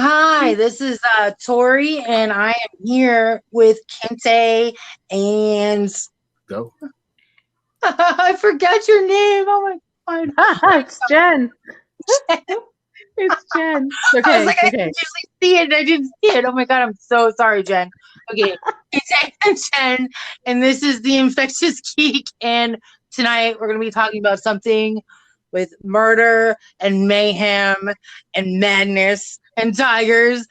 Hi, this is Tori, and I am here with Kinte and Go. I forgot your name. Oh my god. It's Jen. It's Jen. I was Okay, like, I okay. usually see it, and I didn't see it. Oh my god, I'm so sorry, Jen. Okay, Kinte and Jen, and this is the Infectious Geek, and tonight we're going to be talking about something with murder and mayhem and madness and tigers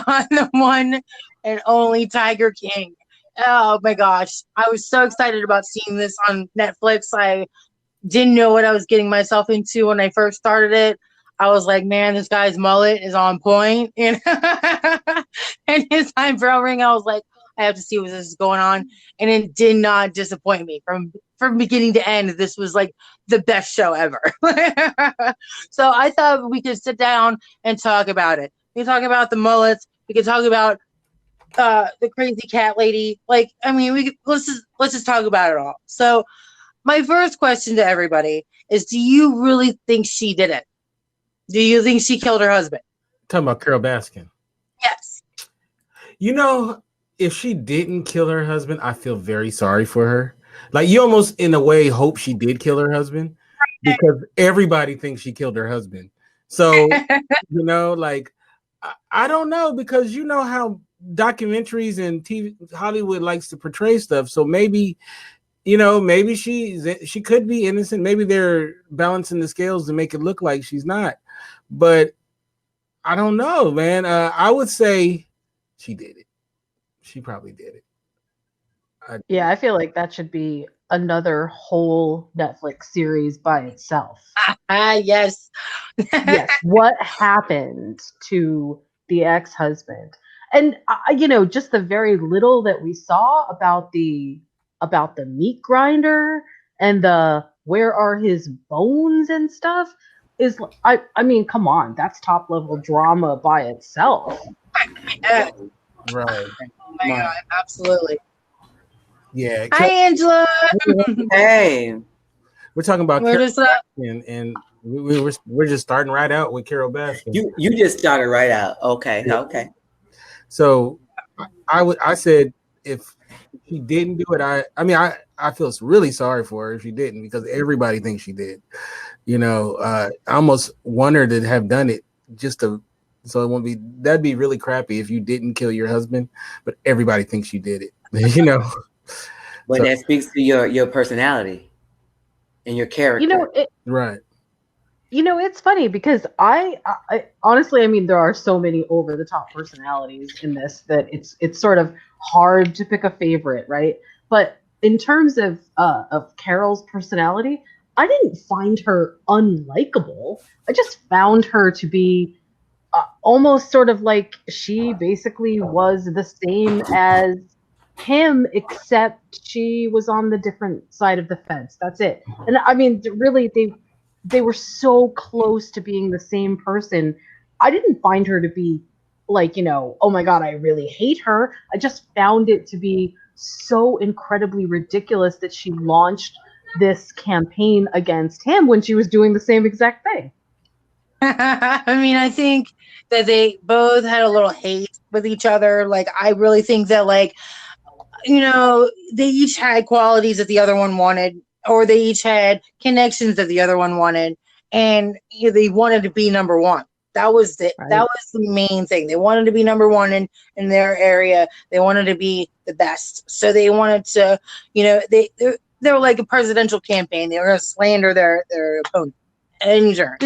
on the one and only Tiger King. Oh my gosh. I was so excited about seeing this on Netflix. I didn't know what I was getting myself into when I first started it. I was like, man, this guy's mullet is on point. And his eyebrow ring, I was like, I have to see what this is going on. And it did not disappoint me from beginning to end. This was like the best show ever. So I thought we could sit down and talk about it. We can talk about the mullets. We can talk about the crazy cat lady. Like, I mean, let's just talk about it all. So my first question to everybody is, do you really think she did it? Do you think she killed her husband? Talking about Carol Baskin. Yes. You know, if she didn't kill her husband, I feel very sorry for her. Like, you almost, in a way, hope she did kill her husband because everybody thinks she killed her husband. So, like, I don't know, because you know how documentaries and TV Hollywood likes to portray stuff. So maybe, maybe she could be innocent. Maybe they're balancing the scales to make it look like she's not. But I don't know, man. I would say she did it. She probably did it. I feel like that should be another whole Netflix series by itself. Yes. Yes. What happened to the ex-husband? And just the very little that we saw about the meat grinder and the where are his bones and stuff is, I mean, come on, that's top level drama by itself. Yeah. Right. Oh my god, absolutely. Yeah. Hi, Angela. Hey. We're talking about We're Carol just Baskin, and we're just starting right out with Carol Baskin. You just started right out. Okay. Yeah. Okay. So I said if she didn't do it, I feel really sorry for her if she didn't, because everybody thinks she did. I almost want her to have done it just to, so it won't be, that'd be really crappy if you didn't kill your husband, but everybody thinks you did it. But So, that speaks to your personality and your character. right. It's funny because I honestly, I mean, there are so many over the top personalities in this that it's sort of hard to pick a favorite, right? But in terms of Carol's personality, I didn't find her unlikable. I just found her to be almost sort of like she basically was the same as him, except she was on the different side of the fence. That's it. And I mean, really, they were so close to being the same person. I didn't find her to be like, oh my god, I really hate her. I just found it to be so incredibly ridiculous that she launched this campaign against him when she was doing the same exact thing. I mean, I think that they both had a little hate with each other. Like, I really think that, like, they each had qualities that the other one wanted, or they each had connections that the other one wanted, and they wanted to be number one. That was the main thing. They wanted to be number one in their area. They wanted to be the best. So they wanted to, they were like a presidential campaign. They were going to slander their opponent at any turn.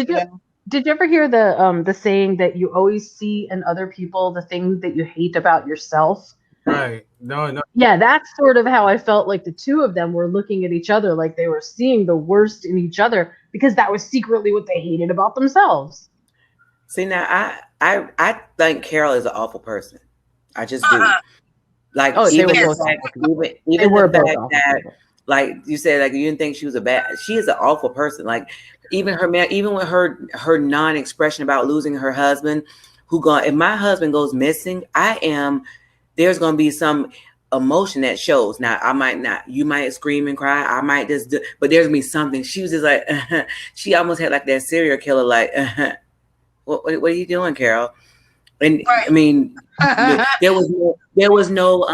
Did you ever hear the saying that you always see in other people the things that you hate about yourself? Right. No. Yeah, that's sort of how I felt like the two of them were looking at each other, like they were seeing the worst in each other, because that was secretly what they hated about themselves. See, now I think Carol is an awful person. I just do. Like, even the fact that, like you said, like you didn't think she was she is an awful person. Like, even with her non-expression about losing her husband, if my husband goes missing, there's going to be some emotion that shows. Now, I might not, you might scream and cry. I might just but there's going to be something. She was just like, she almost had like that serial killer, like, what are you doing, Carol? And Right. I mean, there was no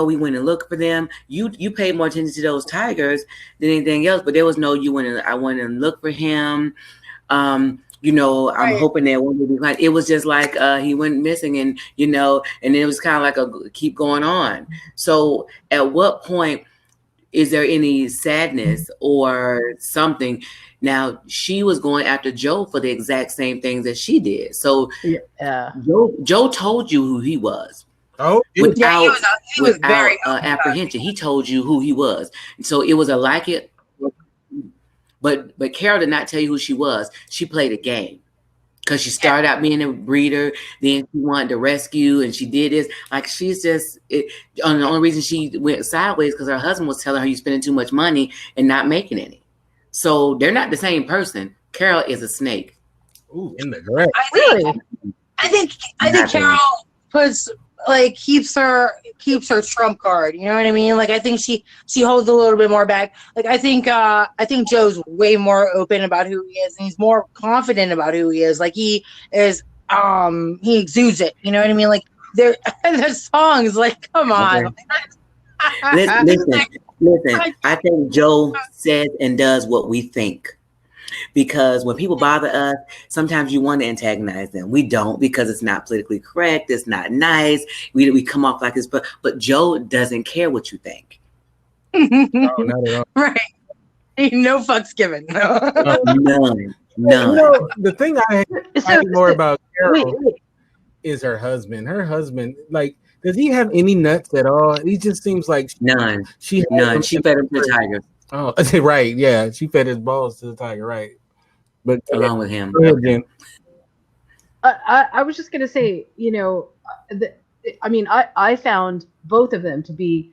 we went and looked for them. You paid more attention to those tigers than anything else, but there was no I went and looked for him. I'm hoping that one will be fine. It was just like he went missing, and and it was kind of like a keep going on. So at what point is there any sadness or something? Now she was going after Joe for the exact same things that she did. So Joe told you who he was. Oh, he was very apprehension. He told you who he was. So it was a like it. But Carol did not tell you who she was. She played a game because she started out being a breeder. Then she wanted to rescue, and she did this. Like she's just the only reason she went sideways because her husband was telling her you're spending too much money and not making any. So they're not the same person. Carol is a snake. Ooh, in the grass. I think Carol keeps her trump card. You know what I mean? Like I think she holds a little bit more back. Like I think Joe's way more open about who he is, and he's more confident about who he is. Like he is he exudes it. You know what I mean? Like the songs, like come on. Okay. Listen. I think Joe says and does what we think. Because when people bother us, sometimes you want to antagonize them. We don't, because it's not politically correct. It's not nice. We come off like this, but Joe doesn't care what you think. No, not at all. Right. Ain't no fucks given. No. None. The thing I hate more about Carol is her husband. Her husband, like, does he have any nuts at all? He just seems like none. She fed him to the tiger. Oh, right. Yeah, she fed his balls to the tiger, right? But along with him. Go ahead, Jen. I was just gonna say, I found both of them to be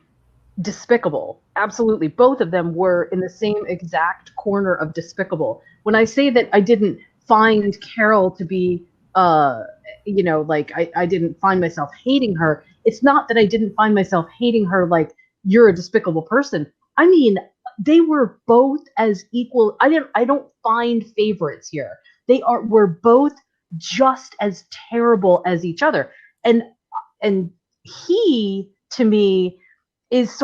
despicable. Absolutely, both of them were in the same exact corner of despicable. When I say that I didn't find Carol to be, I didn't find myself hating her. It's not that I didn't find myself hating her like you're a despicable person. I mean, they were both as equal. I don't find favorites here. We're both just as terrible as each other. And he, to me, is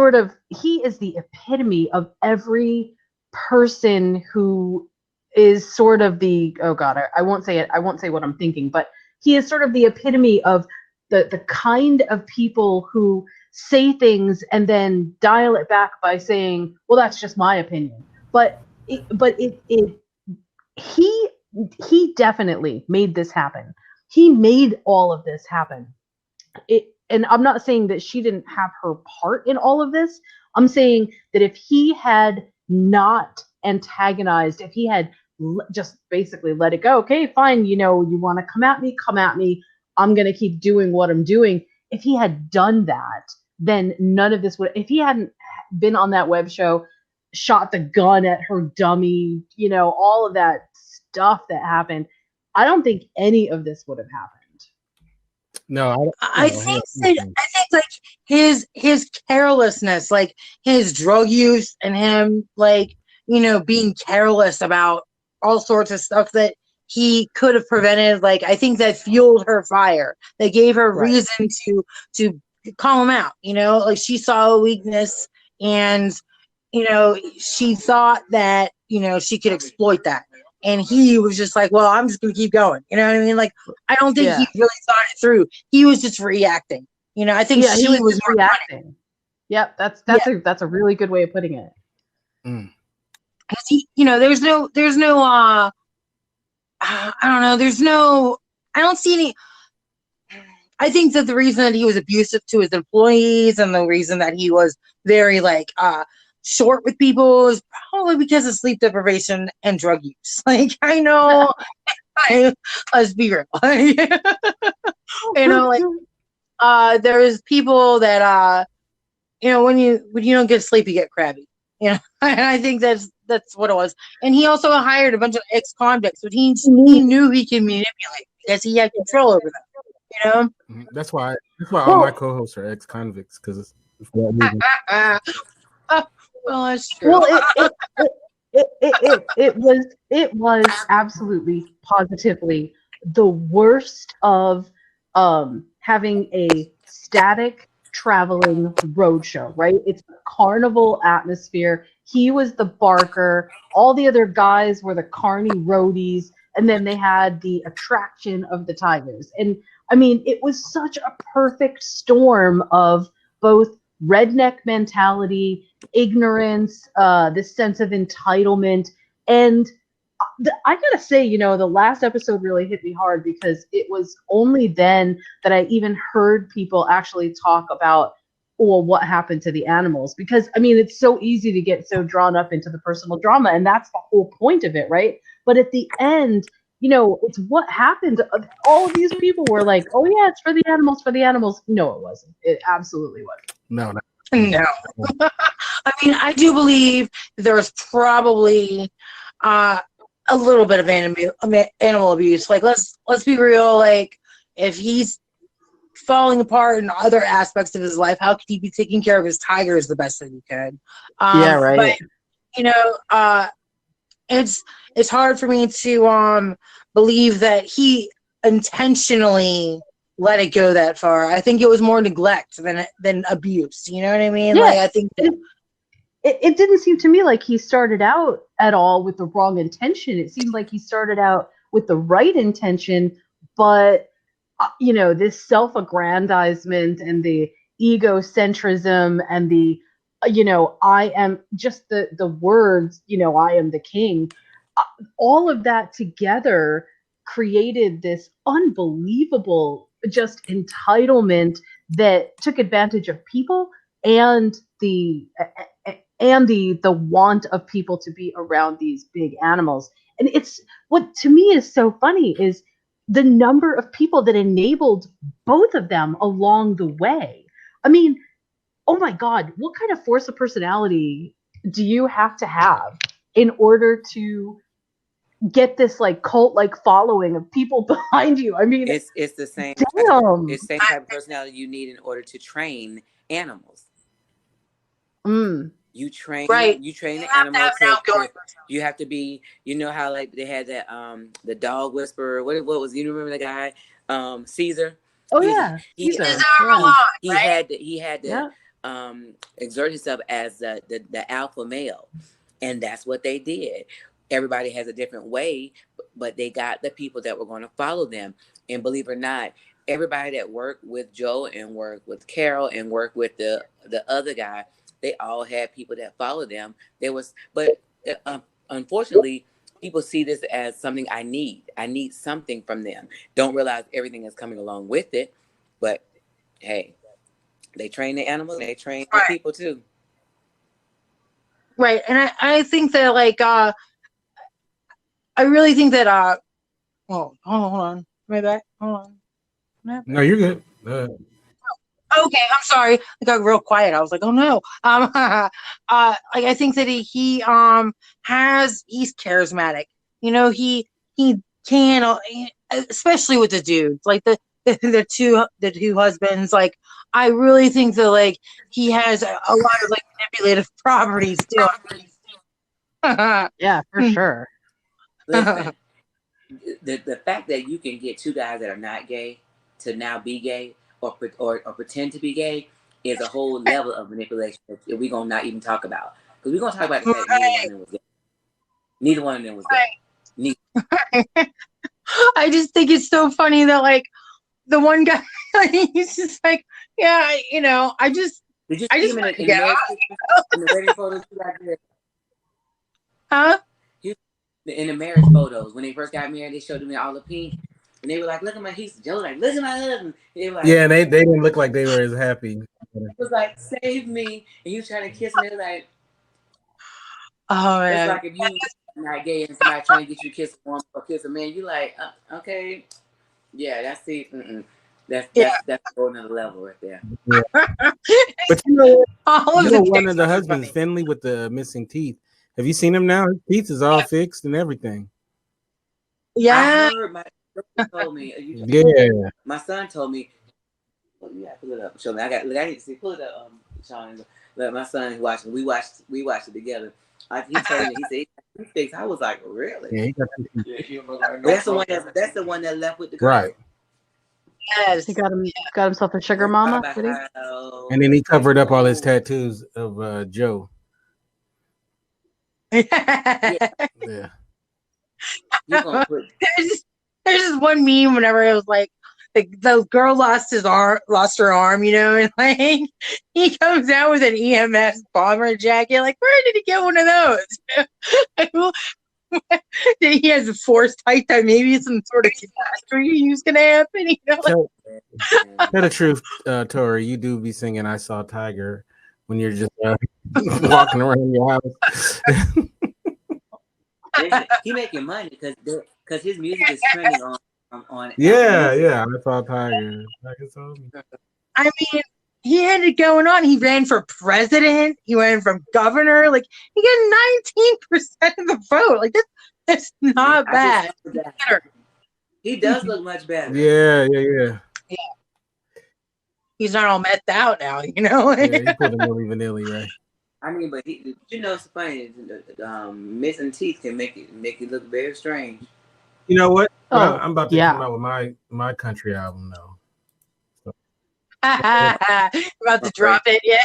he is the epitome of every person who is sort of the, oh God, I won't say it. I won't say what I'm thinking, but he is sort of the epitome of the kind of people who say things and then dial it back by saying, well, that's just my opinion. But he definitely made this happen. He made all of this happen. And I'm not saying that she didn't have her part in all of this. I'm saying that if he had not antagonized, if he had just basically let it go, okay, fine, you want to come at me, I'm going to keep doing what I'm doing. If he had done that, then none of this would, if he hadn't been on that web show, shot the gun at her dummy, all of that stuff that happened, I don't think any of this would have happened. No, I think like his carelessness, like his drug use and him being careless about all sorts of stuff that he could have prevented. Like I think that fueled her fire. That gave her reason to call him out. Like she saw a weakness and she thought that she could exploit that. And he was just like, well, I'm just going to keep going. You know what I mean? Like, I don't think he really thought it through. He was just reacting. I think he was reacting. Yep. That's a really good way of putting it. Mm. There's no, I don't know. I don't see any. I think that the reason that he was abusive to his employees and the reason that he was very short with people is probably because of sleep deprivation and drug use. Like I know, let's be real. There's people that when you don't get sleep, you get crabby. And I think that's what it was. And he also hired a bunch of ex-convicts, but he knew he could manipulate because he had control over them. That's why all my co-hosts are ex-convicts, because it's for that reason. Well, that's true. Well, it was absolutely, positively the worst of having a static traveling roadshow, right? It's a carnival atmosphere. He was the barker. All the other guys were the carny roadies. And then they had the attraction of the tigers. And I mean, it was such a perfect storm of both redneck mentality, ignorance, this sense of entitlement. And I gotta say, you know, the last episode really hit me hard because it was only then that I even heard people actually talk about, well, what happened to the animals? Because I mean, it's so easy to get so drawn up into the personal drama, and that's the whole point of it, right? But at the end, you know, it's what happened. All of these people were like, "Oh yeah, it's for the animals, for the animals." No, it wasn't. It absolutely wasn't. No. No. I mean, I do believe there was probably a little bit of animal abuse. Like, let's be real. Like, if he's falling apart in other aspects of his life, how could he be taking care of his tigers the best that he could? Yeah, right. But, you know, it's hard for me to believe that he intentionally let it go that far. I think it was more neglect than abuse. You know what I mean? Yeah, like, I think it didn't seem to me like he started out at all with the wrong intention. It seemed like he started out with the right intention, but you know, this self-aggrandizement and the egocentrism and the you know, I am just the words, you know, I am the king. All of that together created this unbelievable just entitlement that took advantage of people and the want of people to be around these big animals. And it's what to me is so funny is the number of people that enabled both of them along the way. I mean, oh my God, what kind of force of personality do you have to have in order to get this like cult like following of people behind you? I mean, it's the same. Damn. It's the same type of personality you need in order to train animals. You train the animals. You have to be. You know how like they had that the dog whisperer. What was you remember the guy Caesar? Oh yeah, he had to exert himself as the alpha male, and that's what they did. Everybody has a different way, but they got the people that were going to follow them. And believe it or not, everybody that worked with Joe and worked with Carol and worked with the other guy, they all had people that followed them. But unfortunately, people see this as something I need. I need something from them. Don't realize everything is coming along with it. But hey, they train the animals, they train the people too. Right. And I think that like I really think that hold on. Am I back? Hold on. No, you're good. Okay, I'm sorry. I got real quiet. I was like, oh no. Like I think that he's charismatic. You know, he can, especially with the dudes, like the two husbands. Like, I really think that like he has a lot of like manipulative properties too. Yeah, for sure. Listen, the fact that you can get two guys that are not gay to now be gay or pretend to be gay is a whole level of manipulation that we're gonna not even talk about, because we're gonna talk about the fact that neither one of them was gay. I just think it's so funny that like the one guy, he's just like, yeah, you know, I just see him in the wedding photos you got there? Huh? In the marriage photos, when they first got married, they showed me all the pink, and they were like, "Look at Joe, like, look at my husband." They were like, yeah, they didn't look like they were as happy. It was like, "Save me," and you trying to kiss me, like, oh man, it's like if you not gay and somebody trying to get you to kiss a woman or kiss a man, you like, okay, yeah, that's the, that's a whole nother level right there. Yeah. But you know one of the husbands, Finley, with the missing teeth. Have you seen him now? His teeth is all fixed and everything. Yeah. I heard my son told me. My son told me. Oh, you gotta pull it up. Show me. I need to see. Pull it up, Sean. But my son watching. We watched it together. He told me. He said he fixed. I was like, really? Yeah, that's the one that left with the girl. Right. Yes. He got himself a sugar mama. Did he? And then he covered up all his tattoos of Joe. Yeah. Yeah. There's this one meme whenever it was like the girl lost her arm, you know, and like he comes out with an EMS bomber jacket. Like, where did he get one of those? He has a force tight that maybe some sort of catastrophe was gonna happen. You know, tell the truth, Tory. You do be singing "I Saw Tiger" when you're just walking around your house. He making money because his music is trending on. Yeah. I saw Tiger. I mean, he had it going on. He ran for president. He went from governor. Like he got 19% of the vote. Like that's not bad. He does look much better. Yeah. He's not all methed out now, you know. Yeah, he put a Milli Vanilli, right? I mean, but it's funny. Missing teeth can make it look very strange. You know what? I'm about to come out with my country album now. About to drop it, yeah.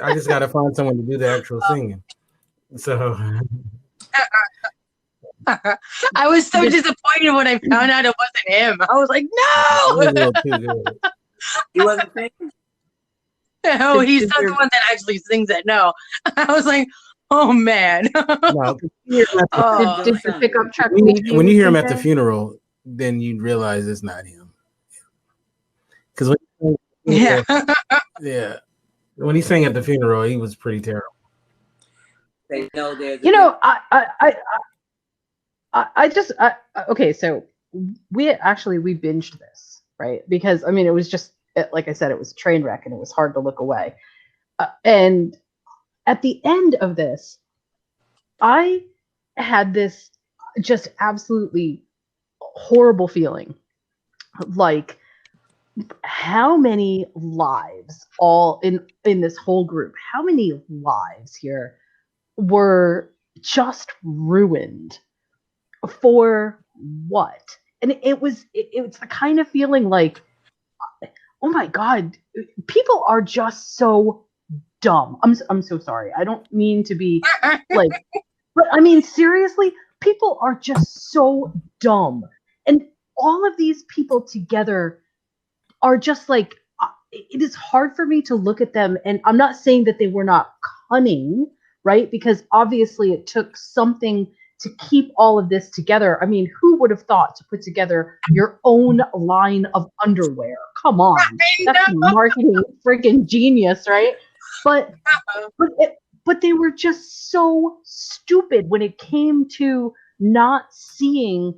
I just got to find someone to do the actual singing. So I was so disappointed when I found out it wasn't him. I was like, no. He wasn't singing. No, he's not the one that actually sings it. No, I was like, oh man. Did you pick up Chuck? When you hear him at the funeral, then you realize it's not him. Because when he sang at the funeral, he was pretty terrible. Okay, so we binged this, right? Because I mean, it was just like I said, it was a train wreck, and it was hard to look away. And at the end of this, I had this just absolutely horrible feeling, like how many lives all in this whole group, how many lives here were just ruined for what? And it was the kind of feeling like, oh my God, people are just so dumb. I'm so sorry. I don't mean to be like, but I mean, seriously, people are just so dumb. And all of these people together are just like, it is hard for me to look at them. And I'm not saying that they were not cunning, right? Because obviously it took something to keep all of this together. I mean, who would have thought to put together your own line of underwear? Come on. That's marketing freaking genius, right? But they were just so stupid when it came to not seeing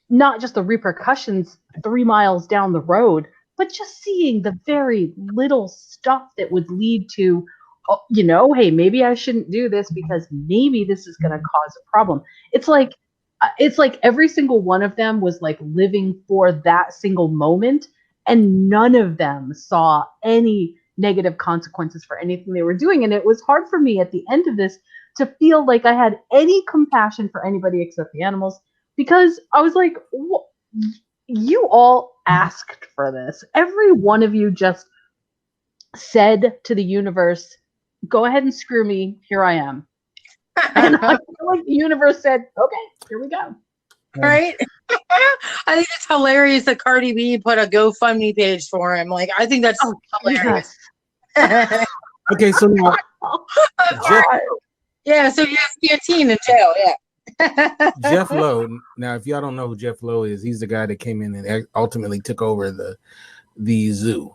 not just the repercussions 3 miles down the road, but just seeing the very little stuff that would lead to, hey, maybe I shouldn't do this because maybe this is going to cause a problem. It's like every single one of them was like living for that single moment, and none of them saw any negative consequences for anything they were doing. And it was hard for me at the end of this to feel like I had any compassion for anybody except the animals, because I was like, you all asked for this. Every one of you just said to the universe, go ahead and screw me. Here I am. And I feel like the universe said, okay, here we go. Right? I think it's hilarious that Cardi B put a GoFundMe page for him. Like, I think that's hilarious. Okay, so now, so you have to be a teen in jail, yeah. Jeff Lowe. Now, if y'all don't know who Jeff Lowe is, he's the guy that came in and ultimately took over the zoo,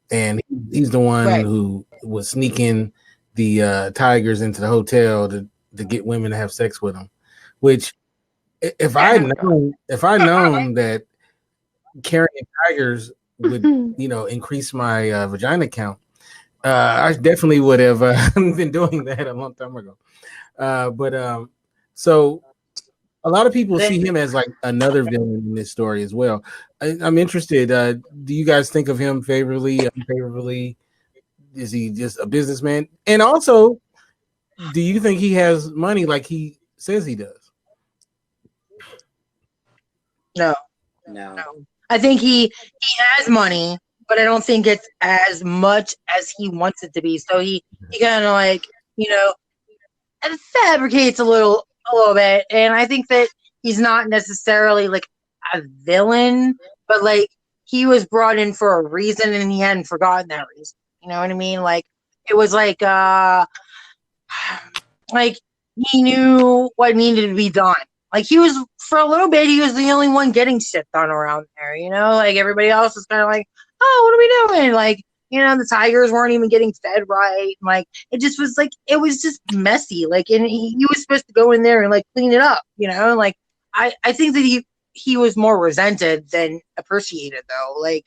and he's the one who was sneaking the tigers into the hotel to get women to have sex with him. Which, if I known that carrying tigers would increase my vagina count, I definitely would have been doing that a long time ago. So a lot of people see him as like another villain in this story as well. I'm interested. Do you guys think of him favorably, unfavorably? Is he just a businessman? And also, do you think he has money like he says he does? No. I think he has money, but I don't think it's as much as he wants it to be. So he kind of like, you know, fabricates a little bit, and I think that he's not necessarily like a villain, but like he was brought in for a reason, and he hadn't forgotten that reason. You know what I mean? Like it was like he knew what needed to be done. Like he was, for a little bit, he was the only one getting shit done around there. You know, like everybody else was kind of like, oh, what are we doing? Like, you know, the tigers weren't even getting fed right. Like it just was like, it was just messy. Like, and he was supposed to go in there and like clean it up. You know, like I think that he was more resented than appreciated, though. Like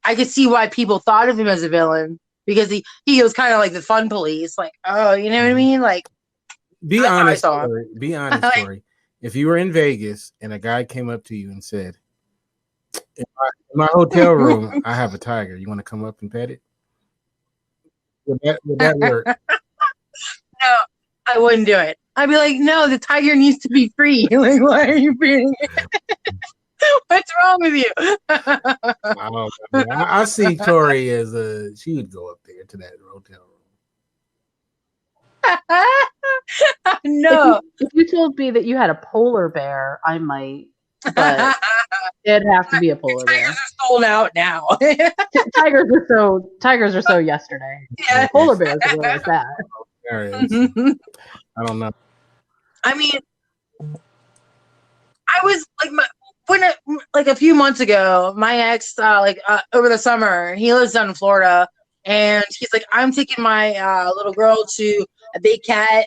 I could see why people thought of him as a villain, because he was kind of like the fun police. Like, oh, you know what I mean? Like, be honest, Tory. Be honest, Tory. If you were in Vegas and a guy came up to you and said, in my hotel room, I have a tiger. You want to come up and pet it? Would that work? No, I wouldn't do it. I'd be like, no, the tiger needs to be free. Like, why are you feeding it? What's wrong with you? I see Tory as she would go up there to that hotel room. No. If you told me that you had a polar bear, I might, but it'd have to be a polar bear. Tigers are sold out now. Tigers are so yesterday. Yeah. Polar bears are like that. I don't know. I mean, I was like a few months ago, my ex over the summer, he lives down in Florida, and he's like, I'm taking my little girl to a big cat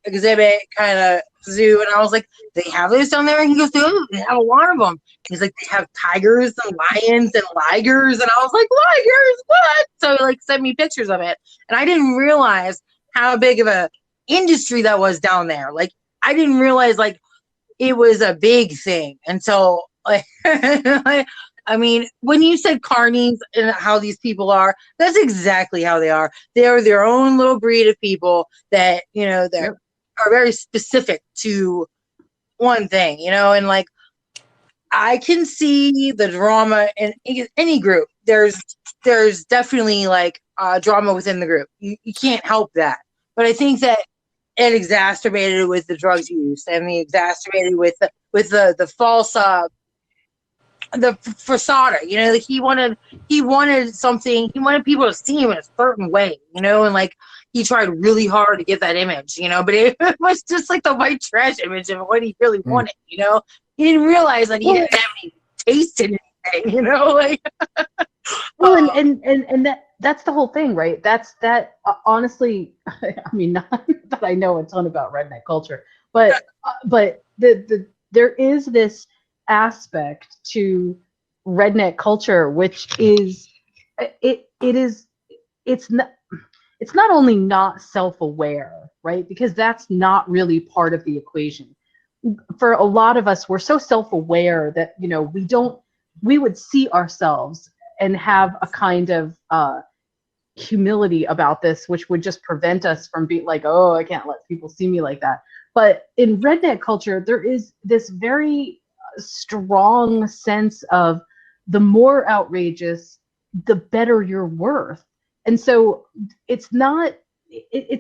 exhibit kind of zoo, and I was like, they have those down there? And he goes, oh, they have a lot of them. He's like, they have tigers and lions and ligers, and I was like, ligers, what? So he like sent me pictures of it, and I didn't realize how big of a industry that was down there. Like I didn't realize like it was a big thing until like I mean, when you said carnies and how these people are, that's exactly how they are. They are their own little breed of people that, you know, that are very specific to one thing, you know, and like I can see the drama in any group. There's definitely like drama within the group. You can't help that. But I think that it exacerbated with the drugs use, and the exacerbated with the false the facade, you know, like he wanted something, he wanted people to see him in a certain way, you know, and like he tried really hard to get that image, you know, but it was just like the white trash image of what he really wanted, you know. He didn't realize that he didn't have any taste in anything, you know, like well, and that's the whole thing, right? That's honestly, I mean, not that I know a ton about redneck culture, but there is this aspect to redneck culture, which is it's not only not self-aware, right? Because that's not really part of the equation. For a lot of us, we're so self-aware that, you know, we would see ourselves and have a kind of humility about this, which would just prevent us from being like, oh, I can't let people see me like that. But in redneck culture, there is this very strong sense of the more outrageous, the better you're worth. And so it's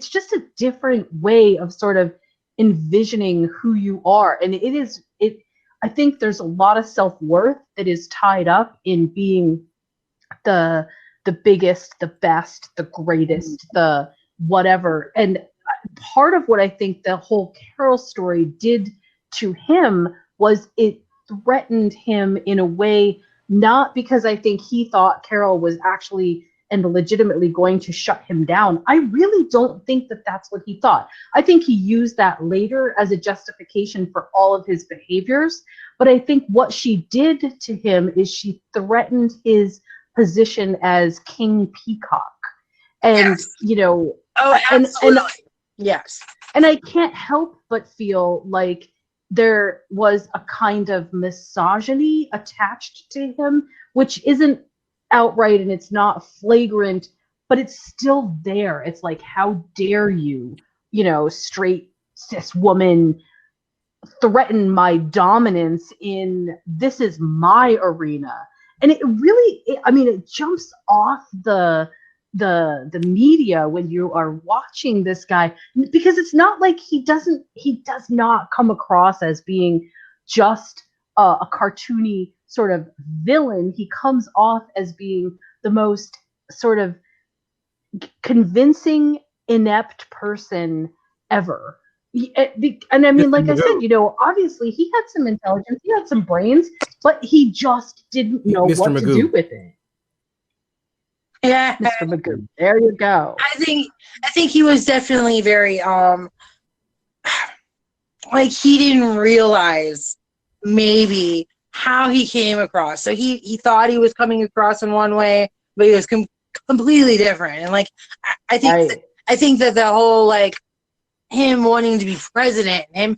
just a different way of sort of envisioning who you are. And I think there's a lot of self-worth that is tied up in being the biggest, the best, the greatest, the whatever. And part of what I think the whole Carol story did to him was it threatened him in a way, not because I think he thought Carol was actually and legitimately going to shut him down. I really don't think that that's what he thought. I think he used that later as a justification for all of his behaviors. But I think what she did to him is she threatened his position as King Peacock. And, yes. You know, oh, absolutely. Yes. And I can't help but feel like there was a kind of misogyny attached to him, which isn't outright and it's not flagrant, but it's still there. It's like, how dare you, you know, straight cis woman, threaten my dominance in this is my arena. And it really, it jumps off the media when you are watching this guy, because it's not like he does not come across as being just a cartoony sort of villain. He comes off as being the most sort of convincing, inept person ever. And I mean, like I said, obviously he had some intelligence, he had some brains, but he just didn't know what to do with it. Yeah, Mr. Magoo. There you go. I think he was definitely very like he didn't realize maybe how he came across. So he thought he was coming across in one way, but he was completely different. And like I think that the whole like him wanting to be president, him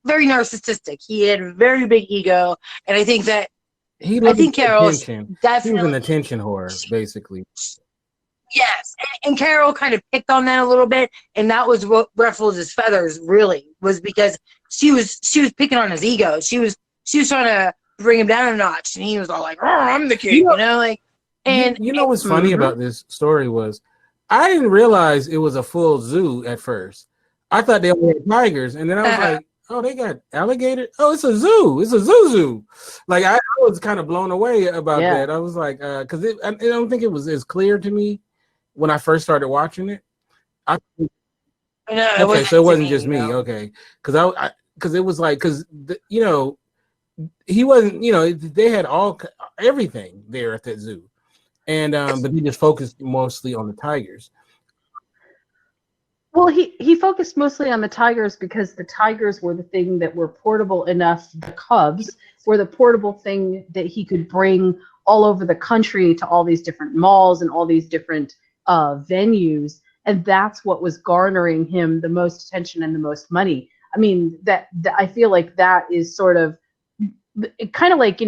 very narcissistic. He had a very big ego, and I think that Carol definitely he was an attention whore, basically. Yes, and Carol kind of picked on that a little bit, and that was what ruffled his feathers. Really, was because she was picking on his ego. She was trying to bring him down a notch, and he was all like, "Oh, I'm the king," like. And what's funny about this story was, I didn't realize it was a full zoo at first. I thought they only had tigers, and then I was like, "Oh, they got alligator. Oh, it's a zoo. It's a zoo." Like I was kind of blown away about that. I was like, because I don't think it was as clear to me when I first started watching it. Okay, so it wasn't just me. Okay, because it was like he wasn't. They had everything there at that zoo, and but he just focused mostly on the tigers. Well, he focused mostly on the tigers because the tigers were the thing that were portable enough. The cubs were the portable thing that he could bring all over the country to all these different malls and all these different venues, and that's what was garnering him the most attention and the most money. I mean, that I feel like that is sort of kind of like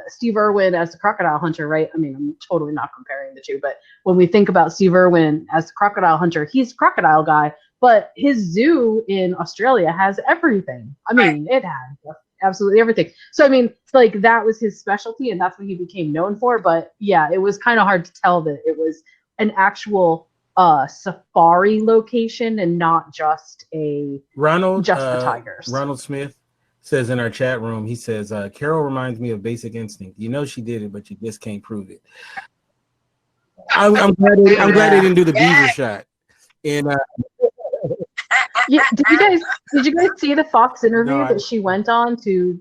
Steve Irwin as the crocodile hunter, right? I mean, I'm totally not comparing the two, but when we think about Steve Irwin as the crocodile hunter, he's a crocodile guy, but his zoo in Australia has everything. I mean, it has absolutely everything. So I mean, like that was his specialty, and that's what he became known for. But yeah, it was kind of hard to tell that it was an actual safari location and not just the tigers. Ronald Smith says in our chat room, he says, Carol reminds me of Basic Instinct. You know she did it, but you just can't prove it. I'm glad they didn't do the beaver shot. And did you guys see the Fox interview that she went on to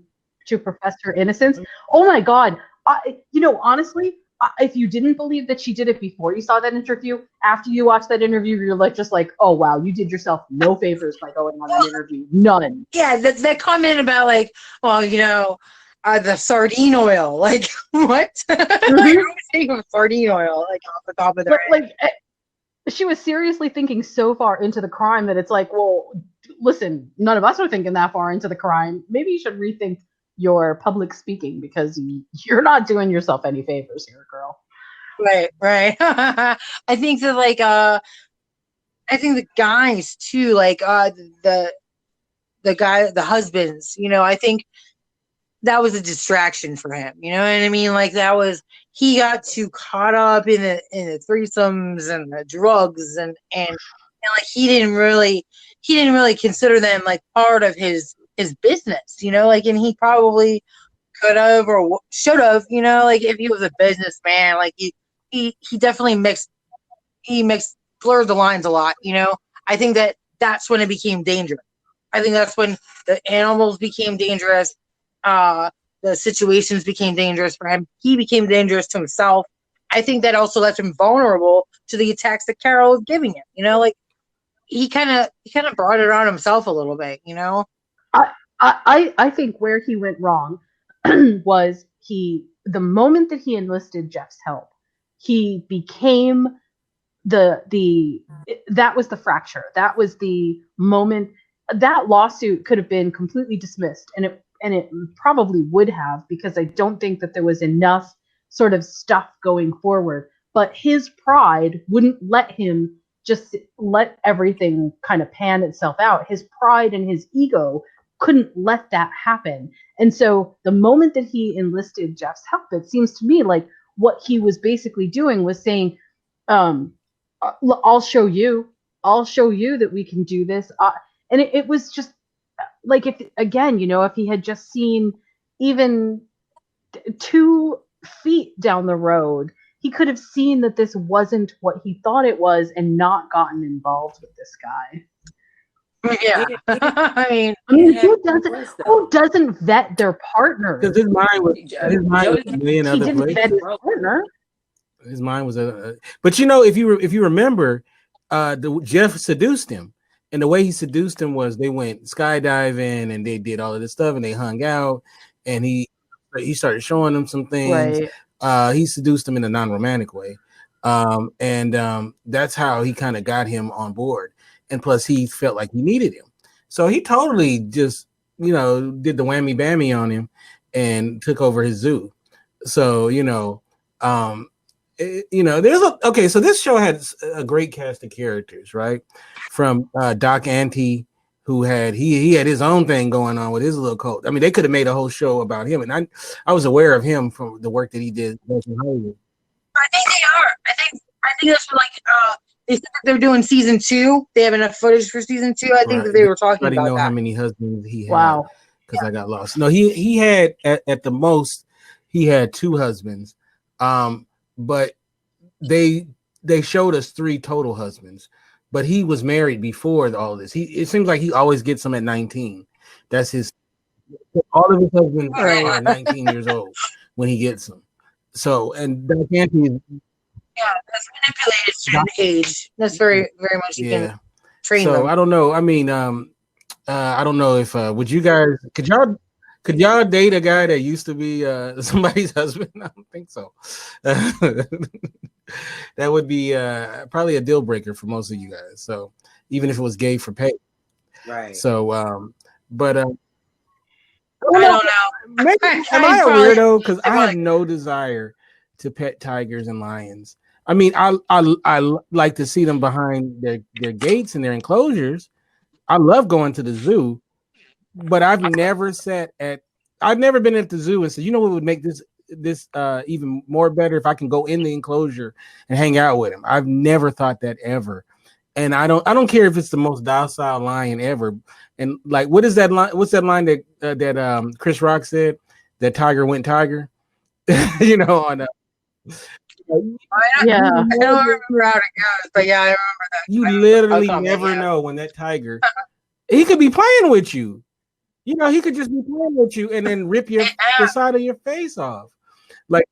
profess her innocence? Oh my God. Honestly, if you didn't believe that she did it before you saw that interview, after you watched that interview, you're just like, oh wow, you did yourself no favors by going on that interview. None. Yeah, that comment about like, well, the sardine oil, like what? Mm-hmm. Think of sardine oil, like off the top of their head. Like she was seriously thinking so far into the crime that it's like, well, listen, none of us are thinking that far into the crime. Maybe you should rethink your public speaking, because you're not doing yourself any favors here, girl. Right. I think that I think the guys too, like the husbands, I think that was a distraction for him. You know what I mean? Like he got too caught up in the threesomes and the drugs and like he didn't really consider them like part of his business, and he probably could have or should have, like if he was a businessman, like he definitely blurred the lines a lot, I think that's when it became dangerous. I think that's when the animals became dangerous, the situations became dangerous for him. He became dangerous to himself. I think that also left him vulnerable to the attacks that Carol was giving him, like he kind of brought it on himself a little bit, I think where he went wrong was the moment that he enlisted Jeff's help, he became that was the fracture. That was the moment. That lawsuit could have been completely dismissed, and it probably would have, because I don't think that there was enough sort of stuff going forward. But his pride wouldn't let him just let everything kind of pan itself out. His pride and his ego couldn't let that happen. And so the moment that he enlisted Jeff's help, it seems to me like what he was basically doing was saying, I'll show you that we can do this. And it was just like, if again, if he had just seen even 2 feet down the road, he could have seen that this wasn't what he thought it was and not gotten involved with this guy. Yeah. I mean, who doesn't vet their partner? Because his mind was a million other places. Vet his partner. His mind was but if you remember, Jeff seduced him, and the way he seduced him was they went skydiving and they did all of this stuff and they hung out, and he started showing them some things. Right. He seduced him in a non-romantic way, and that's how he kind of got him on board. And plus, he felt like he needed him, so he totally just did the whammy bammy on him and took over his zoo. So so this show had a great cast of characters, right? From Doc Ante, who had he had his own thing going on with his little cult. I mean, they could have made a whole show about him, and I was aware of him from the work that he did in Hollywood. I think they are. I think that's what, they said that they're doing season 2. They have enough footage for season 2. I think that they were talking about that. I didn't know how many husbands he had. Wow. Because I got lost. No, he had at the most he had 2 husbands, but they showed us 3 total husbands. But he was married before all this. It seems like he always gets them at 19. That's his. All of his husbands are 19 years old when he gets them. So, and Doc Ante. Yeah, that's manipulated student age. That's very, very much you can train them. I don't know. I mean, I don't know if would you guys could y'all date a guy that used to be somebody's husband? I don't think so. That would be probably a deal breaker for most of you guys. So even if it was gay for pay, right? So, but I don't know. Maybe, am I a weirdo? Because I have no desire to pet tigers and lions. I mean, I like to see them behind their gates and their enclosures. I love going to the zoo, but I've never been at the zoo and said, what would make this even more better if I can go in the enclosure and hang out with him. I've never thought that ever. And I don't care if it's the most docile lion ever. And like, what is that line? What's that line that Chris Rock said? That tiger went tiger, on I don't remember how it goes, but yeah, I remember that. You literally never know when that tiger, he could be playing with you. He could just be playing with you and then rip the side of your face off. Like,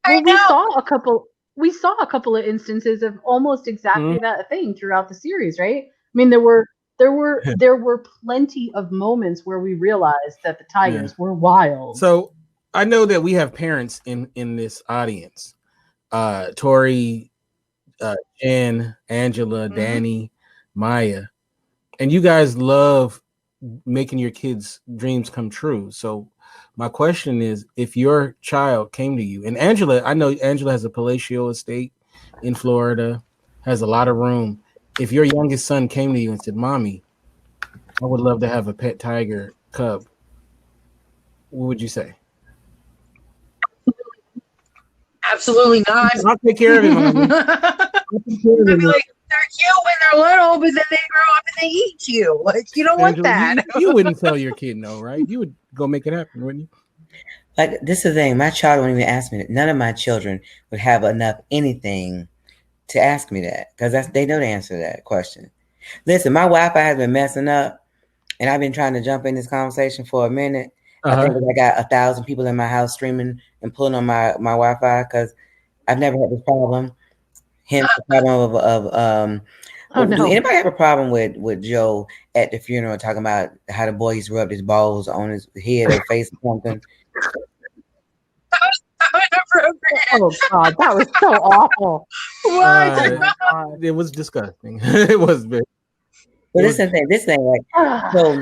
we saw a couple of instances of almost exactly that thing throughout the series, right? I mean, there were plenty of moments where we realized that the tigers were wild. So I know that we have parents in this audience. Tory, Jen, Angela, Danny, Maya, and you guys love making your kids' dreams come true. So my question is, if your child came to you, and Angela, I know Angela has a palatial estate in Florida, has a lot of room. If your youngest son came to you and said, "Mommy, I would love to have a pet tiger cub," what would you say? Absolutely not. I'll take care of him. I'd be like, they're cute when they're little, but then they grow up and they eat you. Like, you don't want that. You wouldn't tell your kid no, right? You would go make it happen, wouldn't you? Like, this is the thing. My child wouldn't even ask me that. None of my children would have enough anything to ask me that, because they know the answer to that question. Listen, my Wi-Fi has been messing up, and I've been trying to jump in this conversation for a minute. I think I got 1,000 people in my house streaming and pulling on my Wi-Fi, because I've never had this problem. Hence the problem of do anybody have a problem with Joe at the funeral talking about how the boy used to rub his balls on his head or face or something? Oh God, that was so awful. What? It was disgusting. It was big. But this thing, like, so.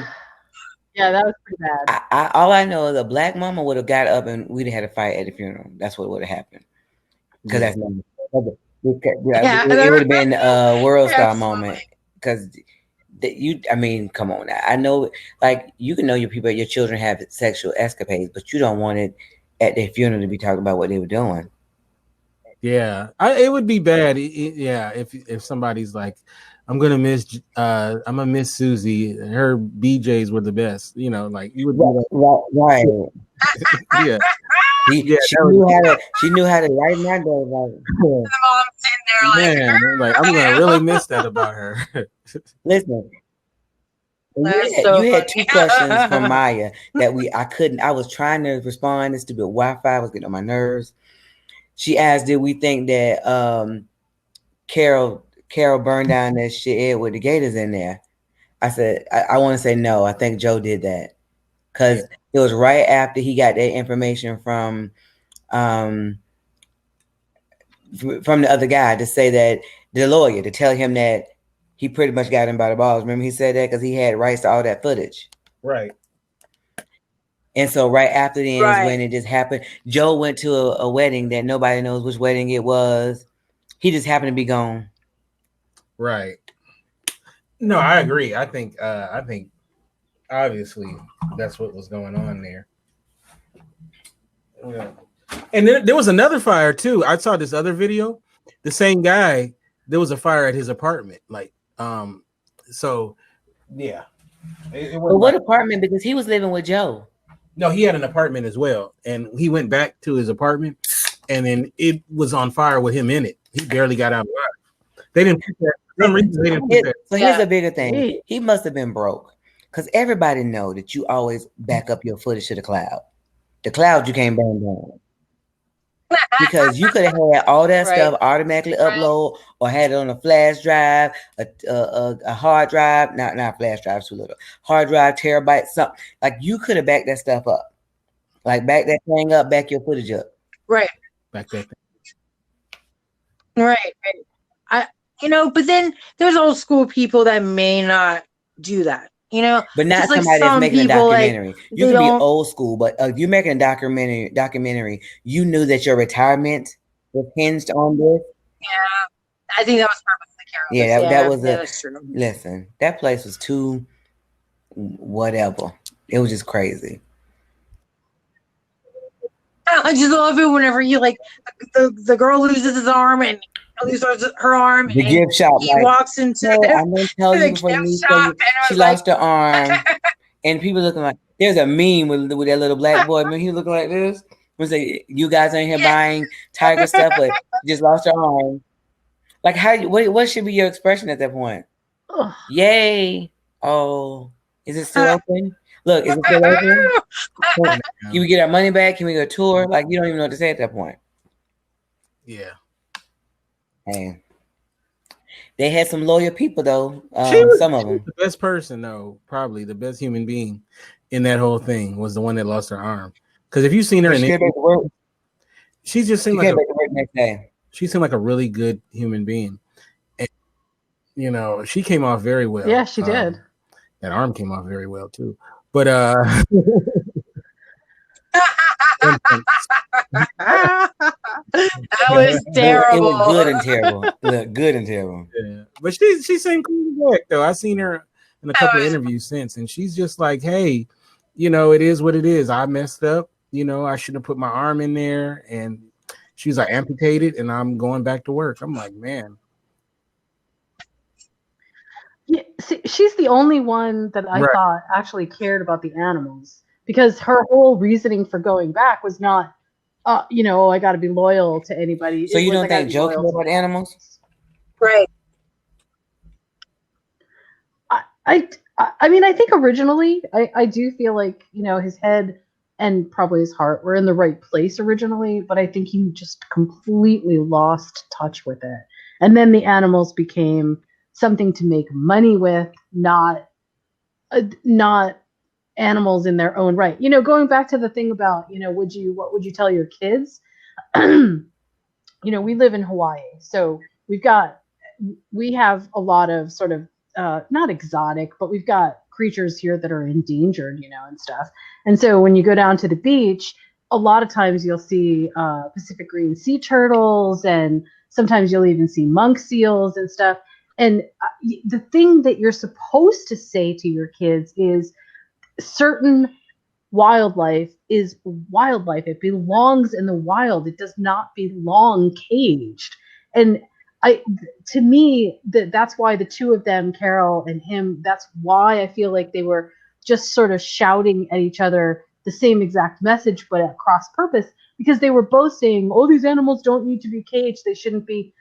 Yeah, that was pretty bad. All I know is a black mama would have got up and we'd have had a fight at the funeral. That's what would have happened. Because that's it would have been a world star moment. Because I mean, come on now. I know, like, you can know your children have sexual escapades, but you don't want it at their funeral to be talking about what they were doing. Yeah, it would be bad. Yeah, if somebody's like, I'm gonna miss Susie. Her BJs were the best. You know, like you would do that. Right. Yeah. She knew how to write my day. Like, the mom sitting there like I'm gonna really miss that about her. Listen. You had two questions from Maya that I was trying to respond. This stupid Wi-Fi was getting on my nerves. She asked, did we think that Carol burned down that shit with the gators in there? I said, I want to say no. I think Joe did that because it was right after he got that information from the other guy to say that the lawyer to tell him that he pretty much got him by the balls. Remember he said that because he had rights to all that footage. Right. And so right after the end is when it just happened. Joe went to a wedding that nobody knows which wedding it was. He just happened to be gone. Right. No, I agree. I think obviously that's what was going on there. Yeah. And then there was another fire too. I saw this other video. The same guy, there was a fire at his apartment. Like, so yeah. But what apartment? Because he was living with Joe. No, he had an apartment as well. And he went back to his apartment and then it was on fire with him in it. He barely got out alive. They didn't put that. For some reason, they didn't put that. So here's a bigger thing. He must have been broke. Because everybody know that you always back up your footage to the cloud. The cloud you can't burn down. Because you could have had all that stuff automatically upload or had it on a flash drive, a hard drive, not flash drive, too little, hard drive, terabyte, something. Like you could have backed that stuff up. Like back that thing up, back your footage up. Right. Back that thing. Right. But then there's old school people that may not do that. But not like somebody that's making a documentary. Like, you can be old school, but if you're making a documentary, you knew that your retirement was hinged on this. Yeah, I think that was purposely careless. Yeah, that was true. Listen, that place was too whatever. It was just crazy. I just love it whenever you like the girl loses his arm and loses her arm. The gift shop. He walks into I'm gonna tell you before you she lost her arm, and people looking like there's a meme with that little black boy. Man, he looking like this. We say you guys ain't here buying Tiger stuff, but just lost her arm. Like what should be your expression at that point? Yay! Oh, is it still open? Look, is it still open? Can we get our money back? Can we go tour? Like you don't even know what to say at that point. Yeah. Hey. They had some loyal people though. Some of them. The best person though, probably the best human being in that whole thing was the one that lost her arm. Because if you've seen her she just seemed like she seemed like a really good human being. And, she came off very well. Yeah, she did. That arm came off very well too. But that was terrible. It was good and terrible. Good and terrible. Yeah. But she seemed cool back though. I seen her in a couple of interviews since, and she's just like, hey, it is what it is. I messed up. I shouldn't have put my arm in there. And she's like amputated, and I'm going back to work. I'm like, man. Yeah, see, she's the only one that I thought actually cared about the animals, because her whole reasoning for going back was not, I got to be loyal to anybody. So you don't think Joe cared about animals? Right. I mean, I think originally, I do feel like, his head and probably his heart were in the right place originally, but I think he just completely lost touch with it. And then the animals became something to make money with, not animals in their own right. Going back to the thing about, what would you tell your kids? We live in Hawaii, so we have a lot of sort of not exotic, but we've got creatures here that are endangered, and stuff. And so when you go down to the beach, a lot of times you'll see Pacific green sea turtles, and sometimes you'll even see monk seals and stuff. And the thing that you're supposed to say to your kids is certain wildlife is wildlife. It belongs in the wild. It does not belong caged. And to me, that's why the two of them, Carol and him, that's why I feel like they were just sort of shouting at each other the same exact message, but at cross purpose, because they were both saying, oh, these animals don't need to be caged. They shouldn't be,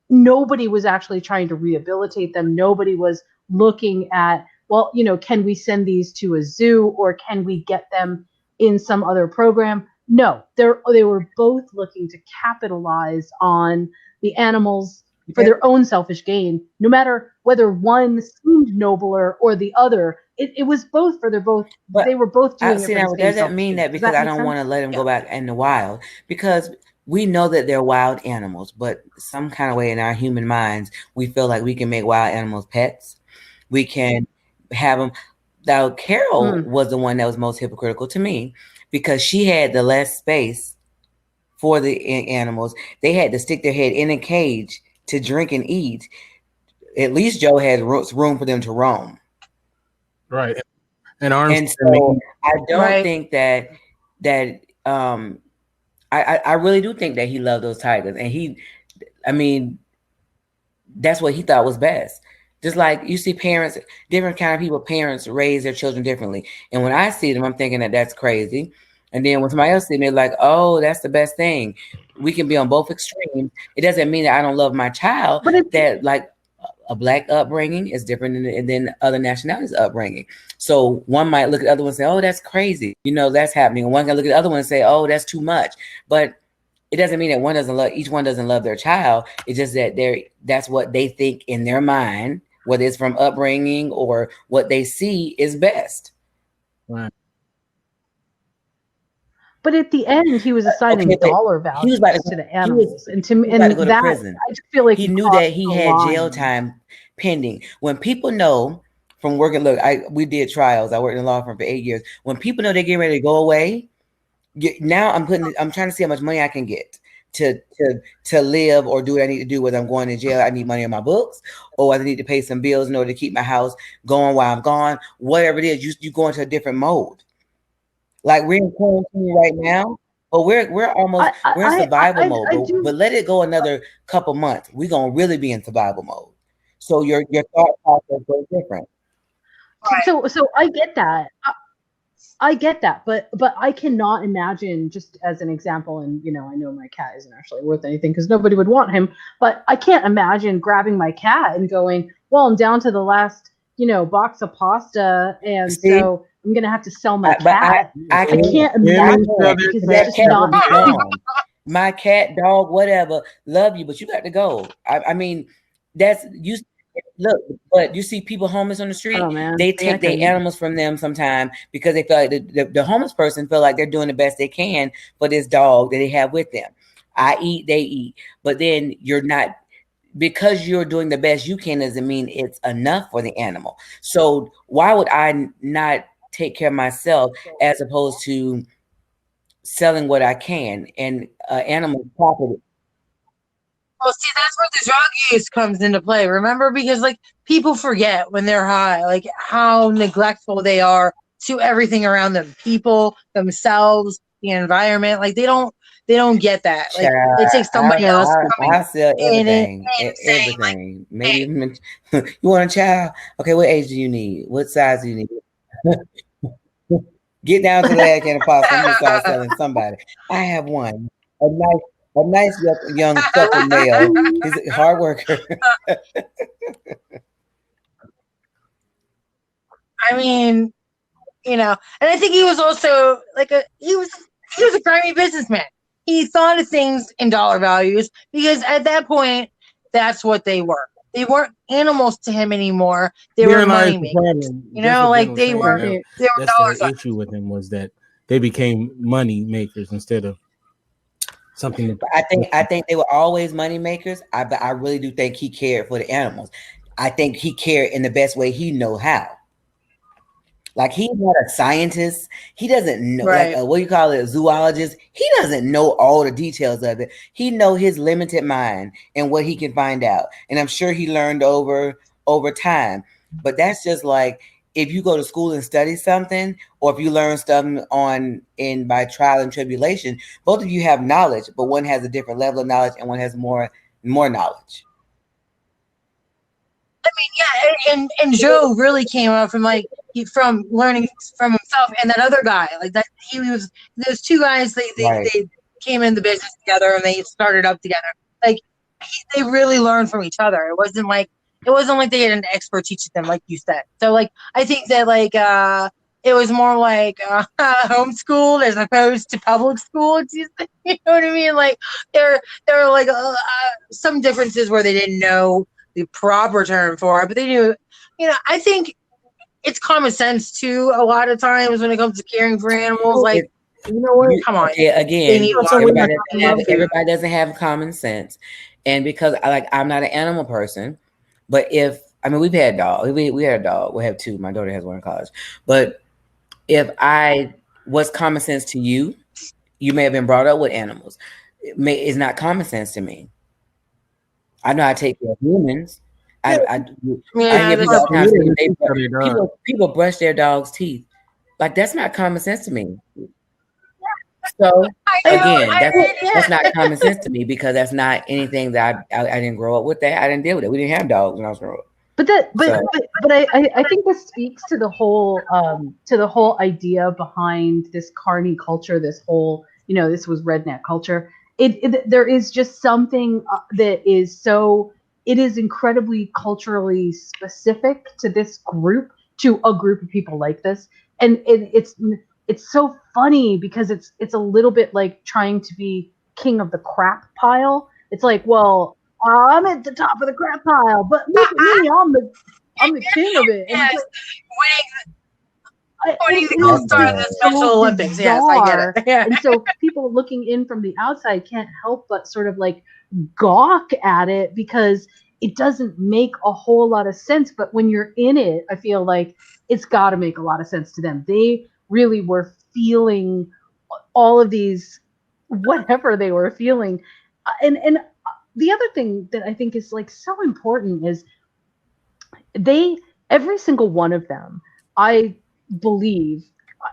nobody was actually trying to rehabilitate them. Nobody was looking at, well, can we send these to a zoo, or can we get them in some other program? No, they were both looking to capitalize on the animals for their own selfish gain, no matter whether one seemed nobler or the other. It was both for they were both doing it. Now, does that mean that because I don't want to let them go back in the wild? Because we know that they're wild animals, but some kind of way in our human minds, we feel like we can make wild animals pets. We can have them. Now, Carol was the one that was most hypocritical to me, because she had the less space for the animals. They had to stick their head in a cage to drink and eat. At least Joe had room for them to roam. Right. And so I don't think that I really do think that he loved those tigers, and that's what he thought was best. Just like you see parents, different kind of people, parents raise their children differently. And when I see them, I'm thinking that that's crazy. And then when somebody else sees me, they're like, oh, that's the best thing. We can be on both extremes. It doesn't mean that I don't love my child, but that like a Black upbringing is different than other nationalities' upbringing. So one might look at the other one and say, oh, that's crazy. That's happening. And one can look at the other one and say, oh, that's too much. But it doesn't mean that each one doesn't love their child. It's just that that's what they think in their mind, whether it's from upbringing or what they see is best. Right. But at the end, he was assigning dollar values to the animals, and that I just feel like he knew that he had jail time pending. When people know from working, we did trials. I worked in law firm for 8 years. When people know they're getting ready to go away, now I'm trying to see how much money I can get to live or do what I need to do. Whether I'm going to jail, I need money on my books, or I need to pay some bills in order to keep my house going while I'm gone. Whatever it is, you go into a different mode. Like we're in quarantine right now, but we're in survival mode. But let it go another couple months, we're gonna really be in survival mode. So your thought process goes different. Right. So I get that. I get that, but I cannot imagine, just as an example, and I know my cat isn't actually worth anything because nobody would want him, but I can't imagine grabbing my cat and going, well, I'm down to the last, box of pasta, and so I'm gonna have to sell my cat. I can't imagine because that's just not my cat, dog, whatever, love you, but you got to go. That's you. Look, but you see people homeless on the street. Oh, man. They take their animals from them sometimes because they feel like the homeless person feel like they're doing the best they can for this dog that they have with them. I eat, they eat, but then you're not. Because you're doing the best you can doesn't mean it's enough for the animal. So why would I not take care of myself as opposed to selling what I can and animal property? Well, see, that's where the drug use comes into play. Remember, because people forget when they're high, how neglectful they are to everything around them, people, themselves, the environment. They don't get that. It takes somebody else. I sell everything. Everything. Maybe even, you want a child? Okay, what age do you need? What size do you need? Get down to the last can of pasta. I'm gonna start selling somebody. I have one. A nice young supple male. He's a hard worker. And I think he was also he was a grimy businessman. He thought of things in dollar values because at that point, that's what they were. They weren't animals to him anymore. They were money makers. They were dollars. The issue with him was that they became money makers instead of something. I think they were always money makers. But I really do think he cared for the animals. I think he cared in the best way he know how. Like he's not a scientist. He doesn't know, Right. like what you call it, a zoologist. He doesn't know all the details of it. He know his limited mind and what he can find out. And I'm sure he learned over time. But that's just like if you go to school and study something, or if you learn something by trial and tribulation, both of you have knowledge, but one has a different level of knowledge and one has more knowledge. I mean, yeah, and Joe really came out from from learning from himself, and that other guy, like that, those two guys, they came in the business together and they started up together. Like they really learned from each other. It wasn't like they had an expert teaching them, like you said. So like I think that it was more like homeschooled as opposed to public school. You know what I mean? Like there were like some differences where they didn't know the proper term for it, but they knew. I think it's common sense too. A lot of times when it comes to caring for animals, like you know what? Come on, again, everybody doesn't have common sense, and because I'm not an animal person, but we've had dogs. We had a dog. We have two. My daughter has one in college, but if what's common sense to you, you may have been brought up with animals. It's not common sense to me. I know how to take care of humans. I hear people brush their dog's teeth. Like that's not common sense to me. So again, that's not common sense to me because that's not anything that I didn't grow up with. That I didn't deal with it. We didn't have dogs when I was growing up. But I think this speaks to the whole idea behind this carny culture. This whole this was redneck culture. There is just something that is so. It is incredibly culturally specific to this group, to a group of people like this, and it's so funny because it's a little bit like trying to be king of the crap pile. It's like, well, I'm at the top of the crap pile, but look at me, I'm the king of it. And winning the gold star of the Special Olympics. Yes, I get it. Yeah. And so people looking in from the outside can't help but sort of like gawk at it because it doesn't make a whole lot of sense. But when you're in it, I feel like it's got to make a lot of sense to them. They really were feeling all of these, whatever they were feeling. And the other thing that I think is like so important is every single one of them, I believe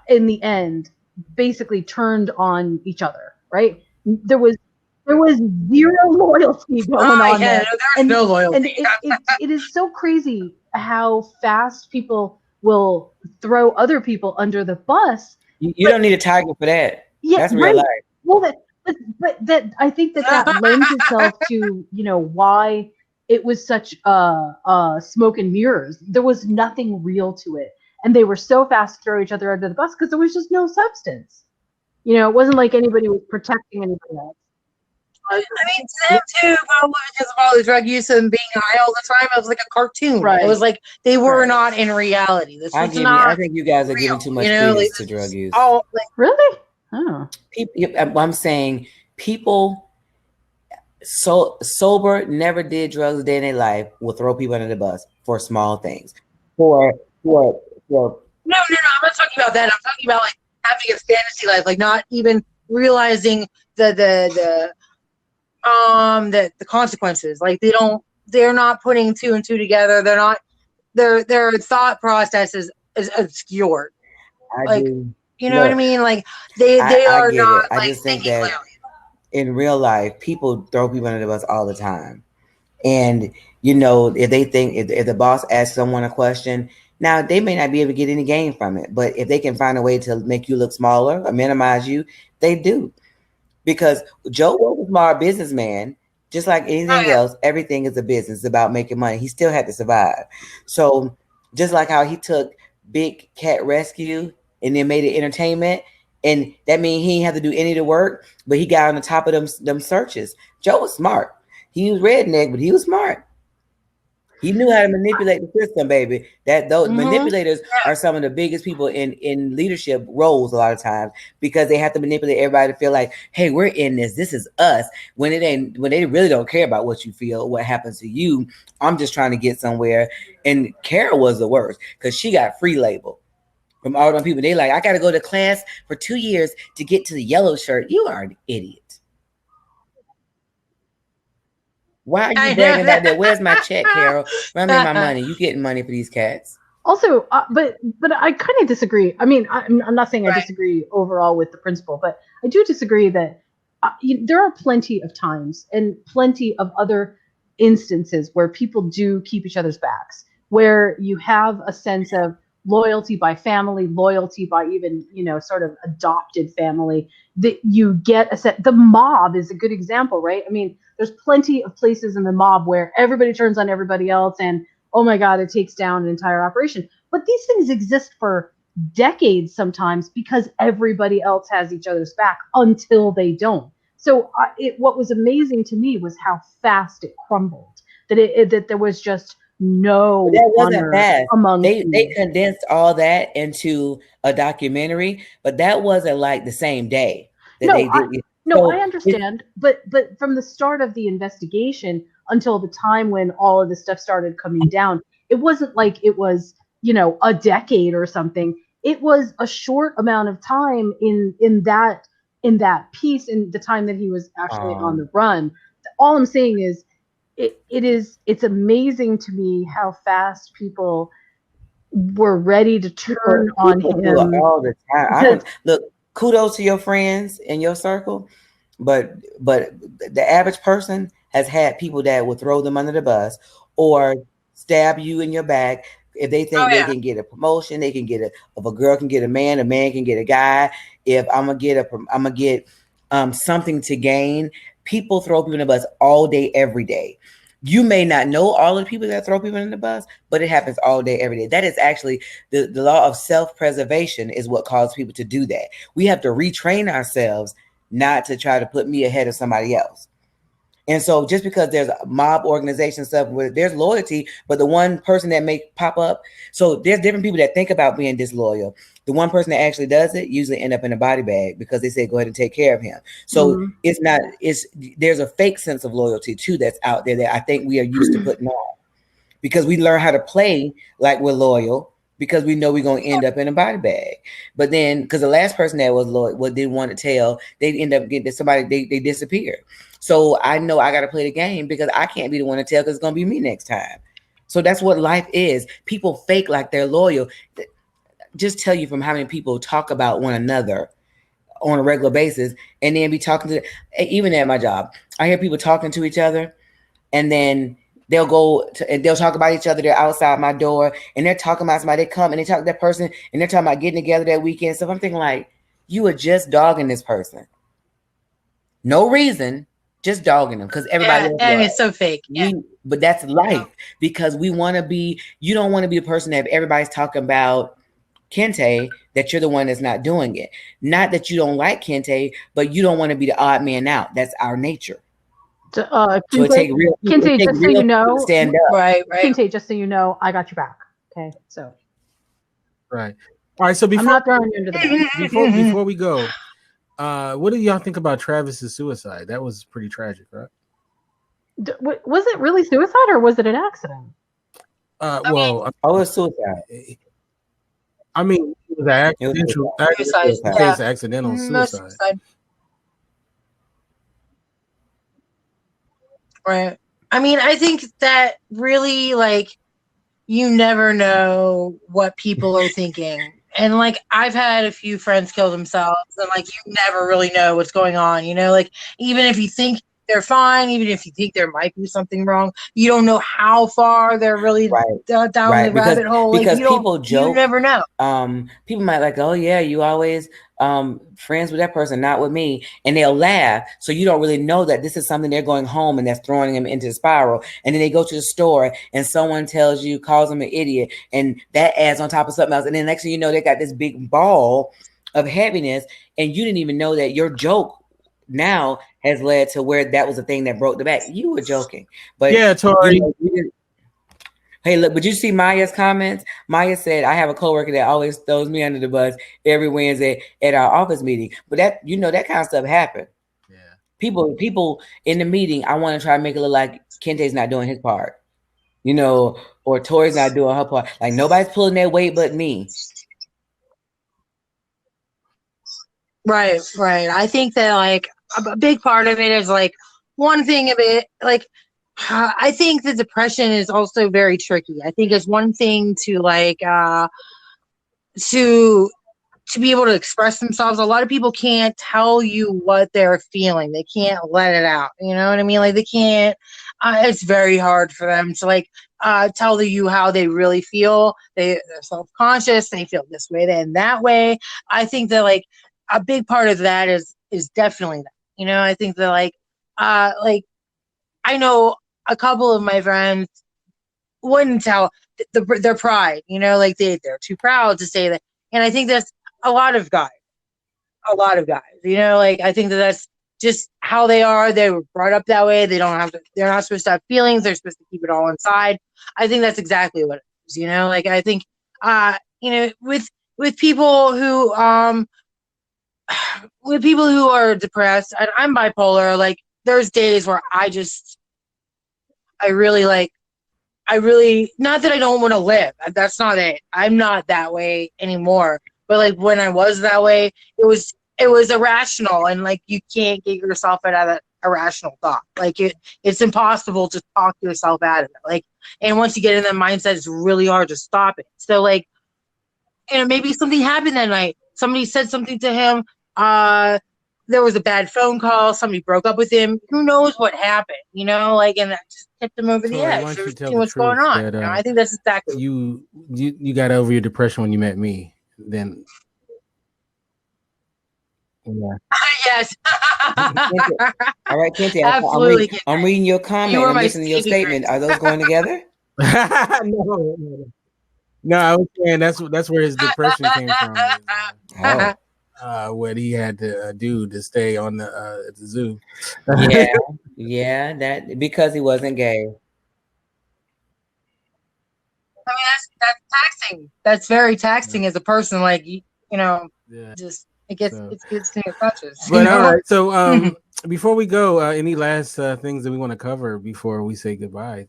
in the end, basically turned on each other, right? There was zero loyalty going on there. There's no loyalty. And it is so crazy how fast people will throw other people under the bus. You don't need a tiger for that. Yeah, that's real life. Well, but I think that lends itself to why it was such smoke and mirrors. There was nothing real to it, and they were so fast to throw each other under the bus because there was just no substance. It wasn't like anybody was protecting anybody else. I mean, to them too, probably because of all the drug use and being high all the time, it was like a cartoon. Right. It was like they were not in reality. I think you guys are giving too much credence to drug use. Oh, really? Oh. I'm saying people sober, never did drugs a day in their life, will throw people under the bus for small things. No, I'm not talking about that. I'm talking about like having a fantasy life, like not even realizing the consequences. Like they're not putting two and two together. They're not, their thought process is obscured. You know what I mean? Like they are not. I just think that in real life, people throw people under the bus all the time. And if they think if the boss asks someone a question, now they may not be able to get any gain from it, but if they can find a way to make you look smaller or minimize you, they do. Because Joe was a smart businessman, just like anything else. Everything is a business. It's about making money. He still had to survive. So just like how he took Big Cat Rescue and then made it entertainment, and that means he didn't have to do any of the work, but he got on the top of them searches. Joe was smart. He was redneck, but he was smart. He knew how to manipulate the system, baby. Those manipulators are some of the biggest people in leadership roles a lot of times because they have to manipulate everybody to feel like, hey, we're in this. This is us. When they really don't care about what you feel, what happens to you. I'm just trying to get somewhere. And Carol was the worst because she got free label. from all them people. They like, I got to go to class for 2 years to get to the yellow shirt. You are an idiot. Why are you bragging about that? Where's my check, Carol? Run me my money. You getting money for these cats. Also, but I kind of disagree. I mean, I'm not saying I disagree overall with the principle, but I do disagree that there are plenty of times and plenty of other instances where people do keep each other's backs, where you have a sense of loyalty by family, loyalty by even, sort of adopted family, that you get a set. The mob is a good example, right? I mean, there's plenty of places in the mob where everybody turns on everybody else and, oh my God, it takes down an entire operation. But these things exist for decades sometimes because everybody else has each other's back until they don't. So what was amazing to me was how fast it crumbled, that there was just no honor among they condensed all that into a documentary, but that wasn't like the same day that they did. I understand, but from the start of the investigation until the time when all of this stuff started coming down, it wasn't like it was, a decade or something. It was a short amount of time in that piece, in the time that he was actually on the run. All I'm saying is it's amazing to me how fast people were ready to turn on him all the time. Look, kudos to your friends in your circle, but the average person has had people that will throw them under the bus or stab you in your back if they think they can get a promotion. They can get if a girl can get a man can get a guy. If I'm gonna get something to gain, people throw people in the bus all day, every day. You may not know all of the people that throw people in the bus, but it happens all day, every day. That is actually the law of self-preservation is what causes people to do that. We have to retrain ourselves not to try to put me ahead of somebody else. And so just because there's a mob organization stuff where there's loyalty, but the one person that may pop up, so there's different people that think about being disloyal. The one person that actually does it usually end up in a body bag because they say, go ahead and take care of him. So there's a fake sense of loyalty too that's out there that I think we are used to putting on because we learn how to play like we're loyal because we know we're going to end up in a body bag. But then because the last person that was loyal, didn't want to tell, they end up getting somebody, they disappear. So I know I got to play the game because I can't be the one to tell because it's going to be me next time. So that's what life is. People fake like they're loyal. Just tell you from how many people talk about one another on a regular basis and then be talking to, even at my job, I hear people talking to each other and then they'll go to, and they'll talk about each other. They're outside my door and they're talking about somebody. They come and they talk to that person and they're talking about getting together that weekend. So I'm thinking like, you are just dogging this person. No reason. Just dogging them because everybody and it's so fake. But that's life because we want to be. You don't want to be a person that everybody's talking about Kinte, that you're the one that's not doing it. Not that you don't like Kinte, but you don't want to be the odd man out. That's our nature. Kinte, just so you know, stand up. Right. Kinte, just so you know, I got your back. Okay, so. Right. All right. So I'm not throwing you into the bus. Before we go. What do y'all think about Travis's suicide? That was pretty tragic, right? Was it really suicide or was it an accident? It was suicide. I mean, it was an accidental suicide. Right. I mean, I think that really, like, you never know what people are thinking. And like I've had a few friends kill themselves and like you never really know what's going on, like even if you think they're fine, even if you think there might be something wrong, you don't know how far they're really down the rabbit hole. Because people joke, you never know. People might like, oh yeah, you always friends with that person, not with me, and they'll laugh. So you don't really know that this is something they're going home and that's throwing them into the spiral. And then they go to the store and someone calls them an idiot, and that adds on top of something else. And then next thing you know, they got this big ball of heaviness, and you didn't even know that your joke now has led to where that was the thing that broke the back. You were joking, but yeah, Tory. Hey, look, but you see Maya's comments? Maya said, I have a coworker that always throws me under the bus every Wednesday at our office meeting. But that kind of stuff happened. Yeah. People in the meeting, I want to try to make it look like Kinte's not doing his part, or Tori's not doing her part. Like nobody's pulling their weight but me. Right. I think that like a big part of it is like one thing of it, like I think the depression is also very tricky. I think it's one thing to like to be able to express themselves. A lot of people can't tell you what they're feeling. They can't let it out. You know what I mean? Like they can't. It's very hard for them to like tell you how they really feel. They're self-conscious. They feel this way, then that way. I think that like a big part of that is definitely that. You know, I think that like I know a couple of my friends wouldn't tell their pride. You know, like they're too proud to say that. And I think that's a lot of guys, you know, like I think that's just how they are. They were brought up that way. They're not supposed to have feelings. They're supposed to keep it all inside. I think that's exactly what it is, you know, like I think, you know, with people who are depressed, I'm bipolar. Like there's days where I really not that I don't want to live. That's not it. I'm not that way anymore. But like when I was that way, it was irrational, and like you can't get yourself out of that irrational thought. Like it's impossible to talk yourself out of it. Like, and once you get in that mindset, it's really hard to stop it. So like, you know, maybe something happened that night. Somebody said something to him. There was a bad phone call. Somebody broke up with him. Who knows what happened? You know, like, and that just tipped him over the edge. Why don't you tell what's going on? That, I think that's exactly you got over your depression when you met me. Then, yeah. Yes. All right, Kinte. Absolutely. I'm reading your comment and listening to your statement. Are those going together? No, I was saying that's where his depression came from. What he had to do to stay on the zoo. yeah, that because he wasn't gay. I mean, that's taxing. That's very taxing as a person. Like you know, just it gets to your conscience. But all right, so before we go, any last things that we want to cover before we say goodbye?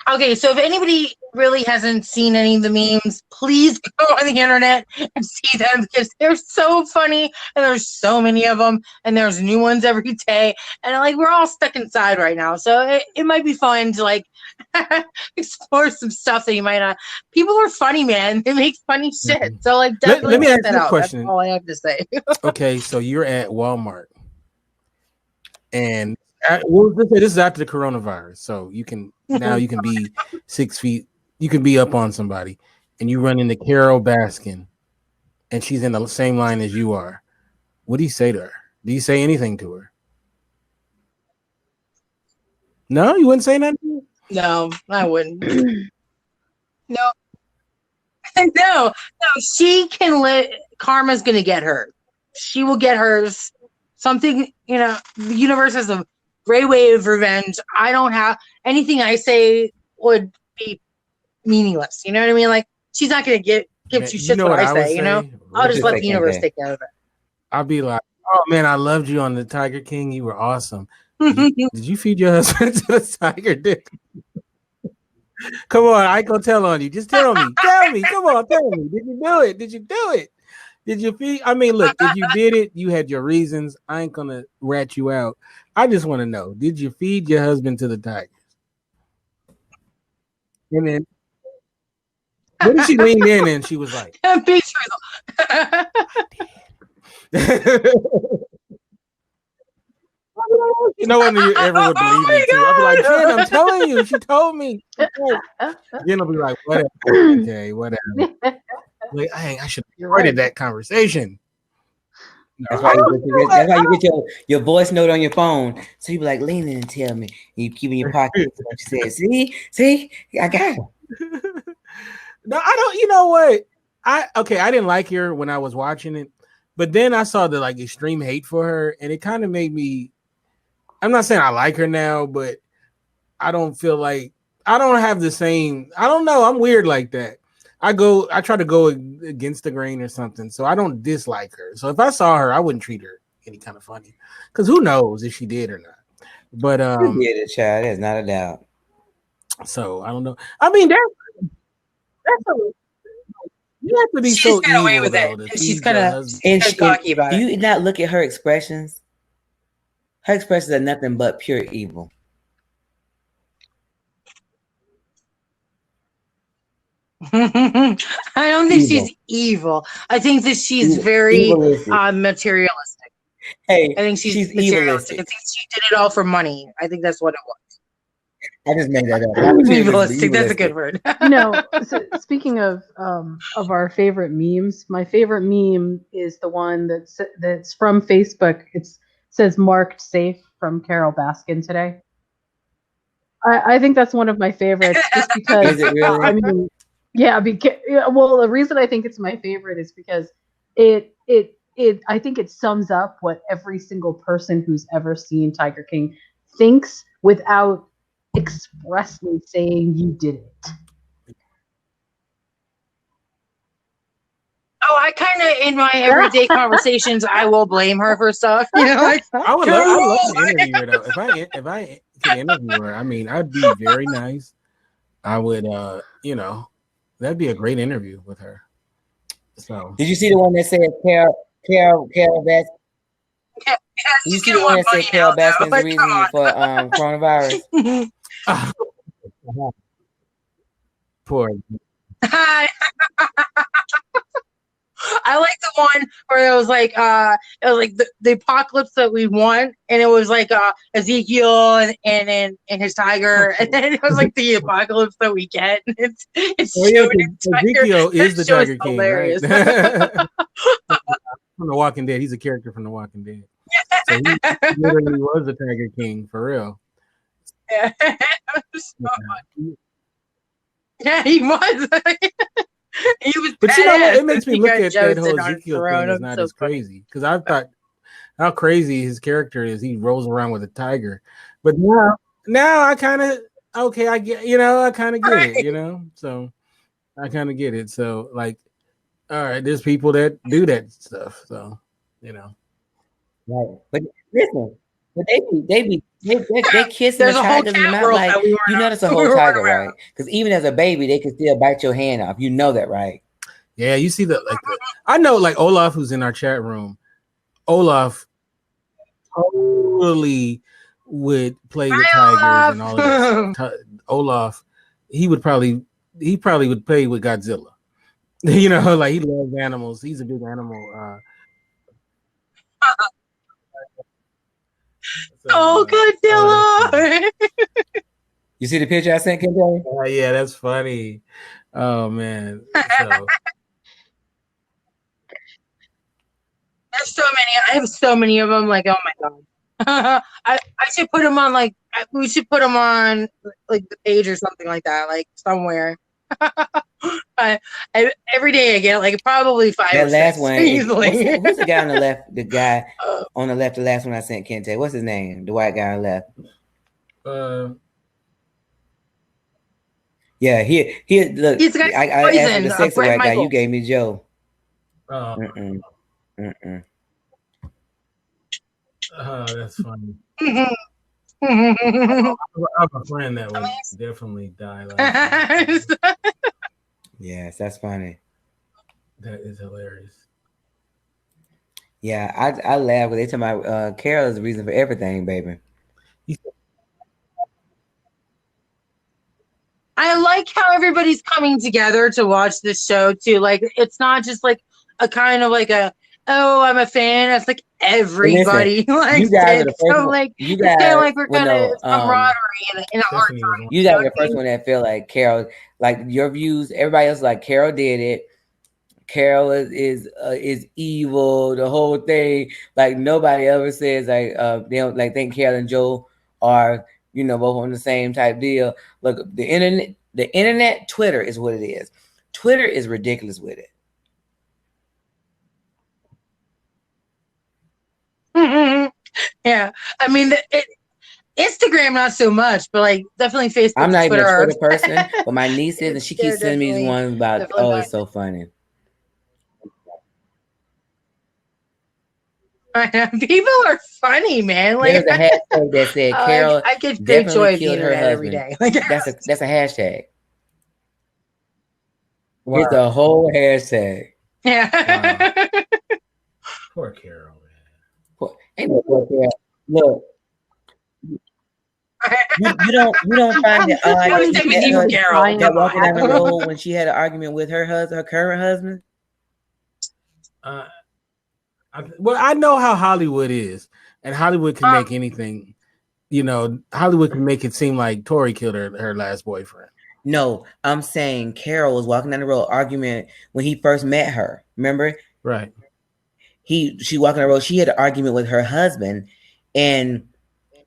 Okay, so if anybody really hasn't seen any of the memes, please go on the internet and see them because they're so funny and there's so many of them and there's new ones every day. And like we're all stuck inside right now. So it might be fun to like explore some stuff that you might not. People are funny, man. They make funny shit. So like definitely let me ask that you a out. question. That's all I have to say. Okay, so you're at Walmart and we'll just say this is after the coronavirus, so you can be 6 feet, you can be up on somebody, and you run into Carol Baskin, and she's in the same line as you are. What do you say to her? Do you say anything to her? No, you wouldn't say nothing. No, I wouldn't. No. She can let. Karma's gonna get her. She will get hers. Something, you know. The universe has a great way of revenge. I don't have anything I say would be meaningless. You know what I mean? Like she's not gonna give you shit what I say. You know, I'll just let the universe take care of it. I'll be like, oh man, I loved you on the Tiger King. You were awesome. Did you feed your husband to the tiger dick? Come on, I ain't gonna tell on you. Just tell me. Tell me. Come on, tell me. Did you do it? Did you do it? Did you feed? I mean, look, if you did it, you had your reasons. I ain't gonna rat you out. I just want to know, did you feed your husband to the tigers? And then what did she lean in and she was like, be true. No one ever would believe me too. I'd be like, Jen, I'm telling you, she told me. Jen will be like, whatever. Okay, whatever. Like, I should have recorded that conversation. That's why you get your voice note on your phone. So you be like, lean in and tell me. And you keep in your pocket what you said. See, I got it. No, I don't. You know what? I didn't like her when I was watching it, but then I saw the like extreme hate for her, and it kind of made me. I'm not saying I like her now, but I don't feel like I don't have the same. I don't know. I'm weird like that. I try to go against the grain or something, so I don't dislike her. So if I saw her, I wouldn't treat her any kind of funny, because who knows if she did or not. But you did it, child. There's not a doubt. So I don't know. I mean, that's You have to be she's so got evil away with though, it. to And she's feed kind your of husband. cocky about do it. you not look at her expressions? Her expressions are nothing but pure evil. I don't think Evil. she's evil. I think that she's Evil. very Evilistic. materialistic. Hey, I think she's materialistic. evilistic. I think she did it all for money. I think that's what it was. I just made that up. I was Evilistic. That's a good word. So speaking of our favorite memes, my favorite meme is the one that's from Facebook. It says "marked safe" from Carol Baskin today. I think that's one of my favorites, just because. Is it really? I mean, yeah. Well, the reason I think it's my favorite is because it I think it sums up what every single person who's ever seen Tiger King thinks without expressly saying you did it. Oh, I kind of, in my everyday conversations, I will blame her for stuff. You know, like I would love to interview her though. If I could interview her, I mean, I'd be very nice. I would, that'd be a great interview with her. So, did you see the one that said Carol Baskin? Did you see the one that said Carol Baskin's the reason for coronavirus? poor. I like the one where it was like the apocalypse that we want, and it was like Ezekiel and his tiger, and then it was like the apocalypse that we get. It's Ezekiel is the Tiger King, hilarious. right? From The Walking Dead, he's a character from The Walking Dead. So he literally was the Tiger King for real. Yeah, yeah, he was. He was, but you know what? It makes me he look got at that whole Joseph on Ezekiel throne. thing as not as crazy, because I thought how crazy his character is. He rolls around with a tiger, but now I kind of I get, I kind of get it, so I kind of get it. So like, all right, there's people that do that stuff, so Right, but listen, but they kissing There's the a whole tigers in the cat mouth, world like that we that's a whole tiger, right? Because even as a baby, they can still bite your hand off. You know that, right? Yeah, you see that, I know, like Olaf, who's in our chat room. Olaf totally would play with tigers and all of this. Olaf, he probably would play with Godzilla. Like he loves animals. He's a big animal. Godzilla! You see the picture I sent, Kinte? Yeah, that's funny. Oh man. So. There's so many. I have so many of them. Like, oh my god. I should put them on. Like, we should put them on like the page or something like that. Like somewhere. Every day I get like probably 5 that or last 6 one easily. Who's the guy on the left? The guy on the left. The last one I sent Kinte. What's his name? The white guy on the left. Yeah, he look. He's got I asked for the sexy white guy. You gave me Joe. Oh, that's funny. I have a friend that would definitely die laughing. Yes, that's funny. That is hilarious. Yeah, I laugh when they tell my Carol is the reason for everything, baby. I like how everybody's coming together to watch this show too. Like, it's not just like a kind of like I'm a fan. It's like everybody. Like, you guys are the first so like you guys, it's kind of like we're kind of camaraderie in a heart. You guys are the first one that feel like Carol, like your views. Everybody else like Carol did it. Carol is evil. The whole thing. Like nobody ever says like they don't like think Carol and Joe are both on the same type deal. Look, the internet, Twitter is what it is. Twitter is ridiculous with it. Yeah, I mean, Instagram not so much, but like definitely Facebook. I'm not Twitter. even a Twitter person, but my niece is, and she keeps sending me these ones about. Oh, it's so funny. People are funny, man. Like, there's a hashtag that said Carol I get great joy killed her husband. every day. Like, that's a hashtag. Wow. It's a whole hashtag. Yeah. Wow. Poor Carol, man. Ain't no poor Carol. Look, you don't find it odd What is it with you, Carol? that walking down the road when she had an argument with her current husband? Well, I know how Hollywood is, and Hollywood can make anything. You know, Hollywood can make it seem like Tory killed her last boyfriend. No, I'm saying Carol was walking down the road argument when he first met her. Remember? Right. She walking down the road. She had an argument with her husband, and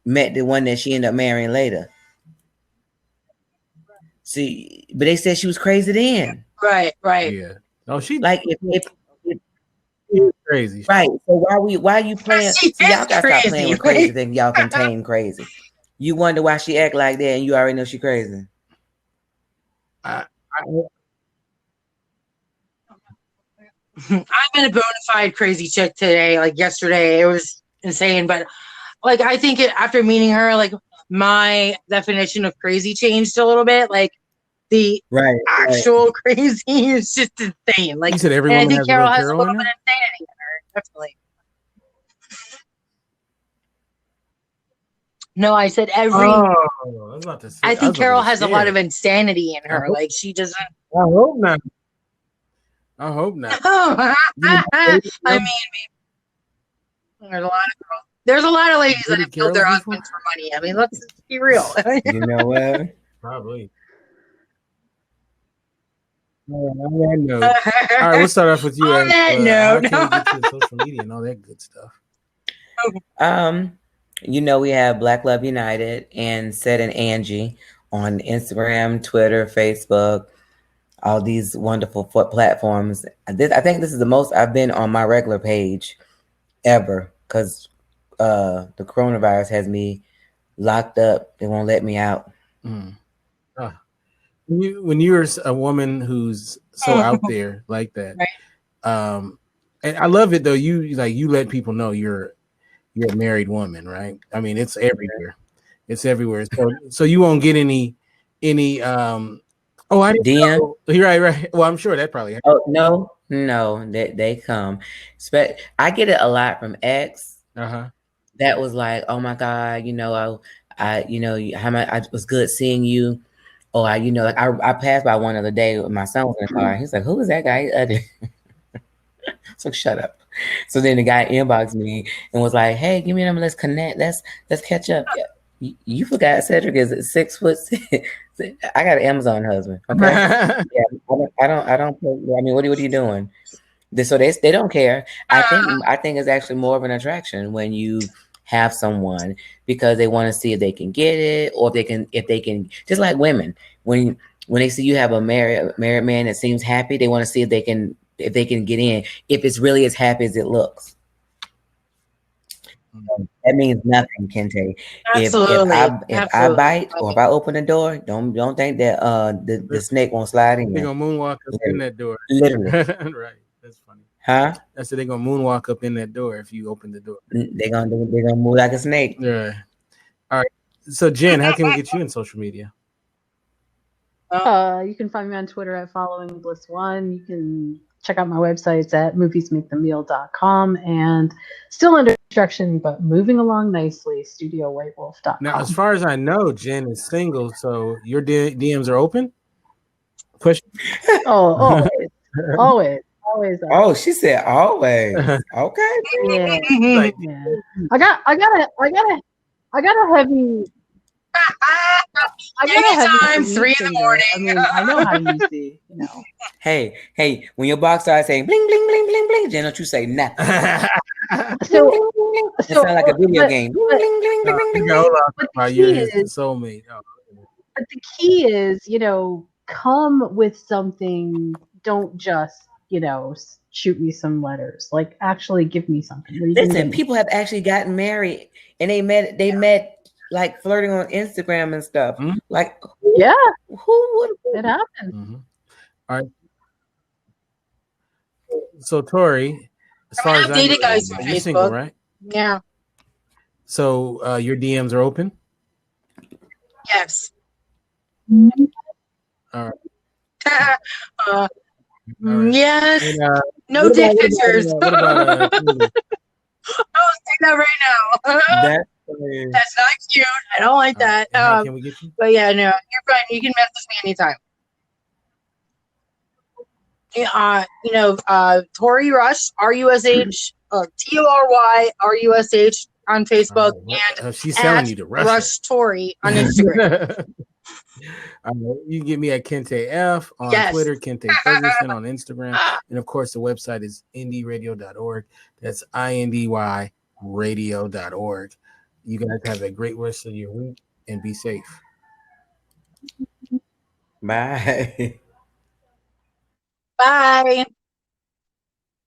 met the one that she ended up marrying later. See, but they said she was crazy then. Right. Yeah. Oh, she like if is crazy. Right. So why are you playing? See, y'all gotta stop playing with crazy right? things. Y'all contain crazy. You wonder why she act like that, and you already know she crazy. I met a bona fide crazy chick today, like yesterday. It was insane, but like I think after meeting her, like my definition of crazy changed a little bit. Like the actual crazy is just insane. Like you said, every woman has Carol a has a little in bit her? of insanity in her, definitely. No, I said every. Oh, I was about to say. I think Carol has a lot of insanity in her. Like she doesn't. I hope not. I hope not. I mean, there's a lot of ladies that have killed their husbands for money. I mean, let's be real. You know what? Probably. On that note. All right, we'll start off with you. On that note, how can we get to social media and all that good stuff? You know, we have Black Love United and Seth and Angie on Instagram, Twitter, Facebook, all these wonderful platforms. I think this is the most I've been on my regular page ever, because the coronavirus has me locked up. They won't let me out. When you're a woman who's so out there like that, right. And I love it though. You let people know you're a married woman, right? I mean, it's everywhere. It's everywhere. So you won't get any. Oh, I didn't DM. know. Right. Well, I'm sure that probably. Oh no, they come. I get it a lot from ex. That was like, oh my God, you know, I was good seeing you. Or I passed by one other day with my son was in the car. He's like, who is that guy? So shut up. So then the guy inboxed me and was like, hey, give me a number. Let's connect. Let's catch up. You forgot Cedric is 6'6". I got an Amazon husband. Okay. Yeah, I don't. I mean, what are you doing? So they don't care. I think it's actually more of an attraction when you have someone, because they want to see if they can get it, or if they can just like women, when they see you have a married man that seems happy, they want to see if they can get in, if it's really as happy as it looks. That means nothing, Kinte. Absolutely. If I bite or if I open the door, don't think that the snake won't slide in. They're gonna moonwalk up in that door. Literally. Right. That's funny. Huh? I said they're gonna moonwalk up in that door if you open the door. They're gonna move like a snake. Yeah. All right. So Jen, how can we get you in social media? You can find me on Twitter at followingbliss1. You can check out my websites at moviesmakethemeal.com, and still under construction, but moving along nicely, studiowhitewolf.com. Now, as far as I know, Jen is single, so your DMs are open? Question? Oh, always. Oh, she said always. Okay. Yeah. Yeah. I got a heavy. I got a heavy time, 3 in the morning. I mean, I know how you see, you know. Hey, when your box starts saying bling bling bling bling bling, Jen, don't you say nothing. So it sounds like a video game. Bling bling bling bling bling bling. But the key is, come with something. Don't just, shoot me some letters. Like, actually give me something. Listen, people have actually gotten married and they met like flirting on Instagram and stuff. Mm-hmm. Like, who would it happen? Mm-hmm. All right. So Tory, as far as I know, you're single, right? Yeah. So your DMs are open? Yes. All right. Right. Yes. And, no dick pictures. What about I'll say that right now. That's not cute. I don't like that. How can we get you? But yeah, no, you're fine. You can message me anytime. Tory Rush, RUSH, TORY, on Facebook, and she's selling you to Rush Tory on Instagram. You can get me at Kinte F on Twitter, Kinte Ferguson on Instagram, and of course the website is indyradio.org. That's INDY radio.org. You guys have a great rest of your week and be safe. Bye. Bye.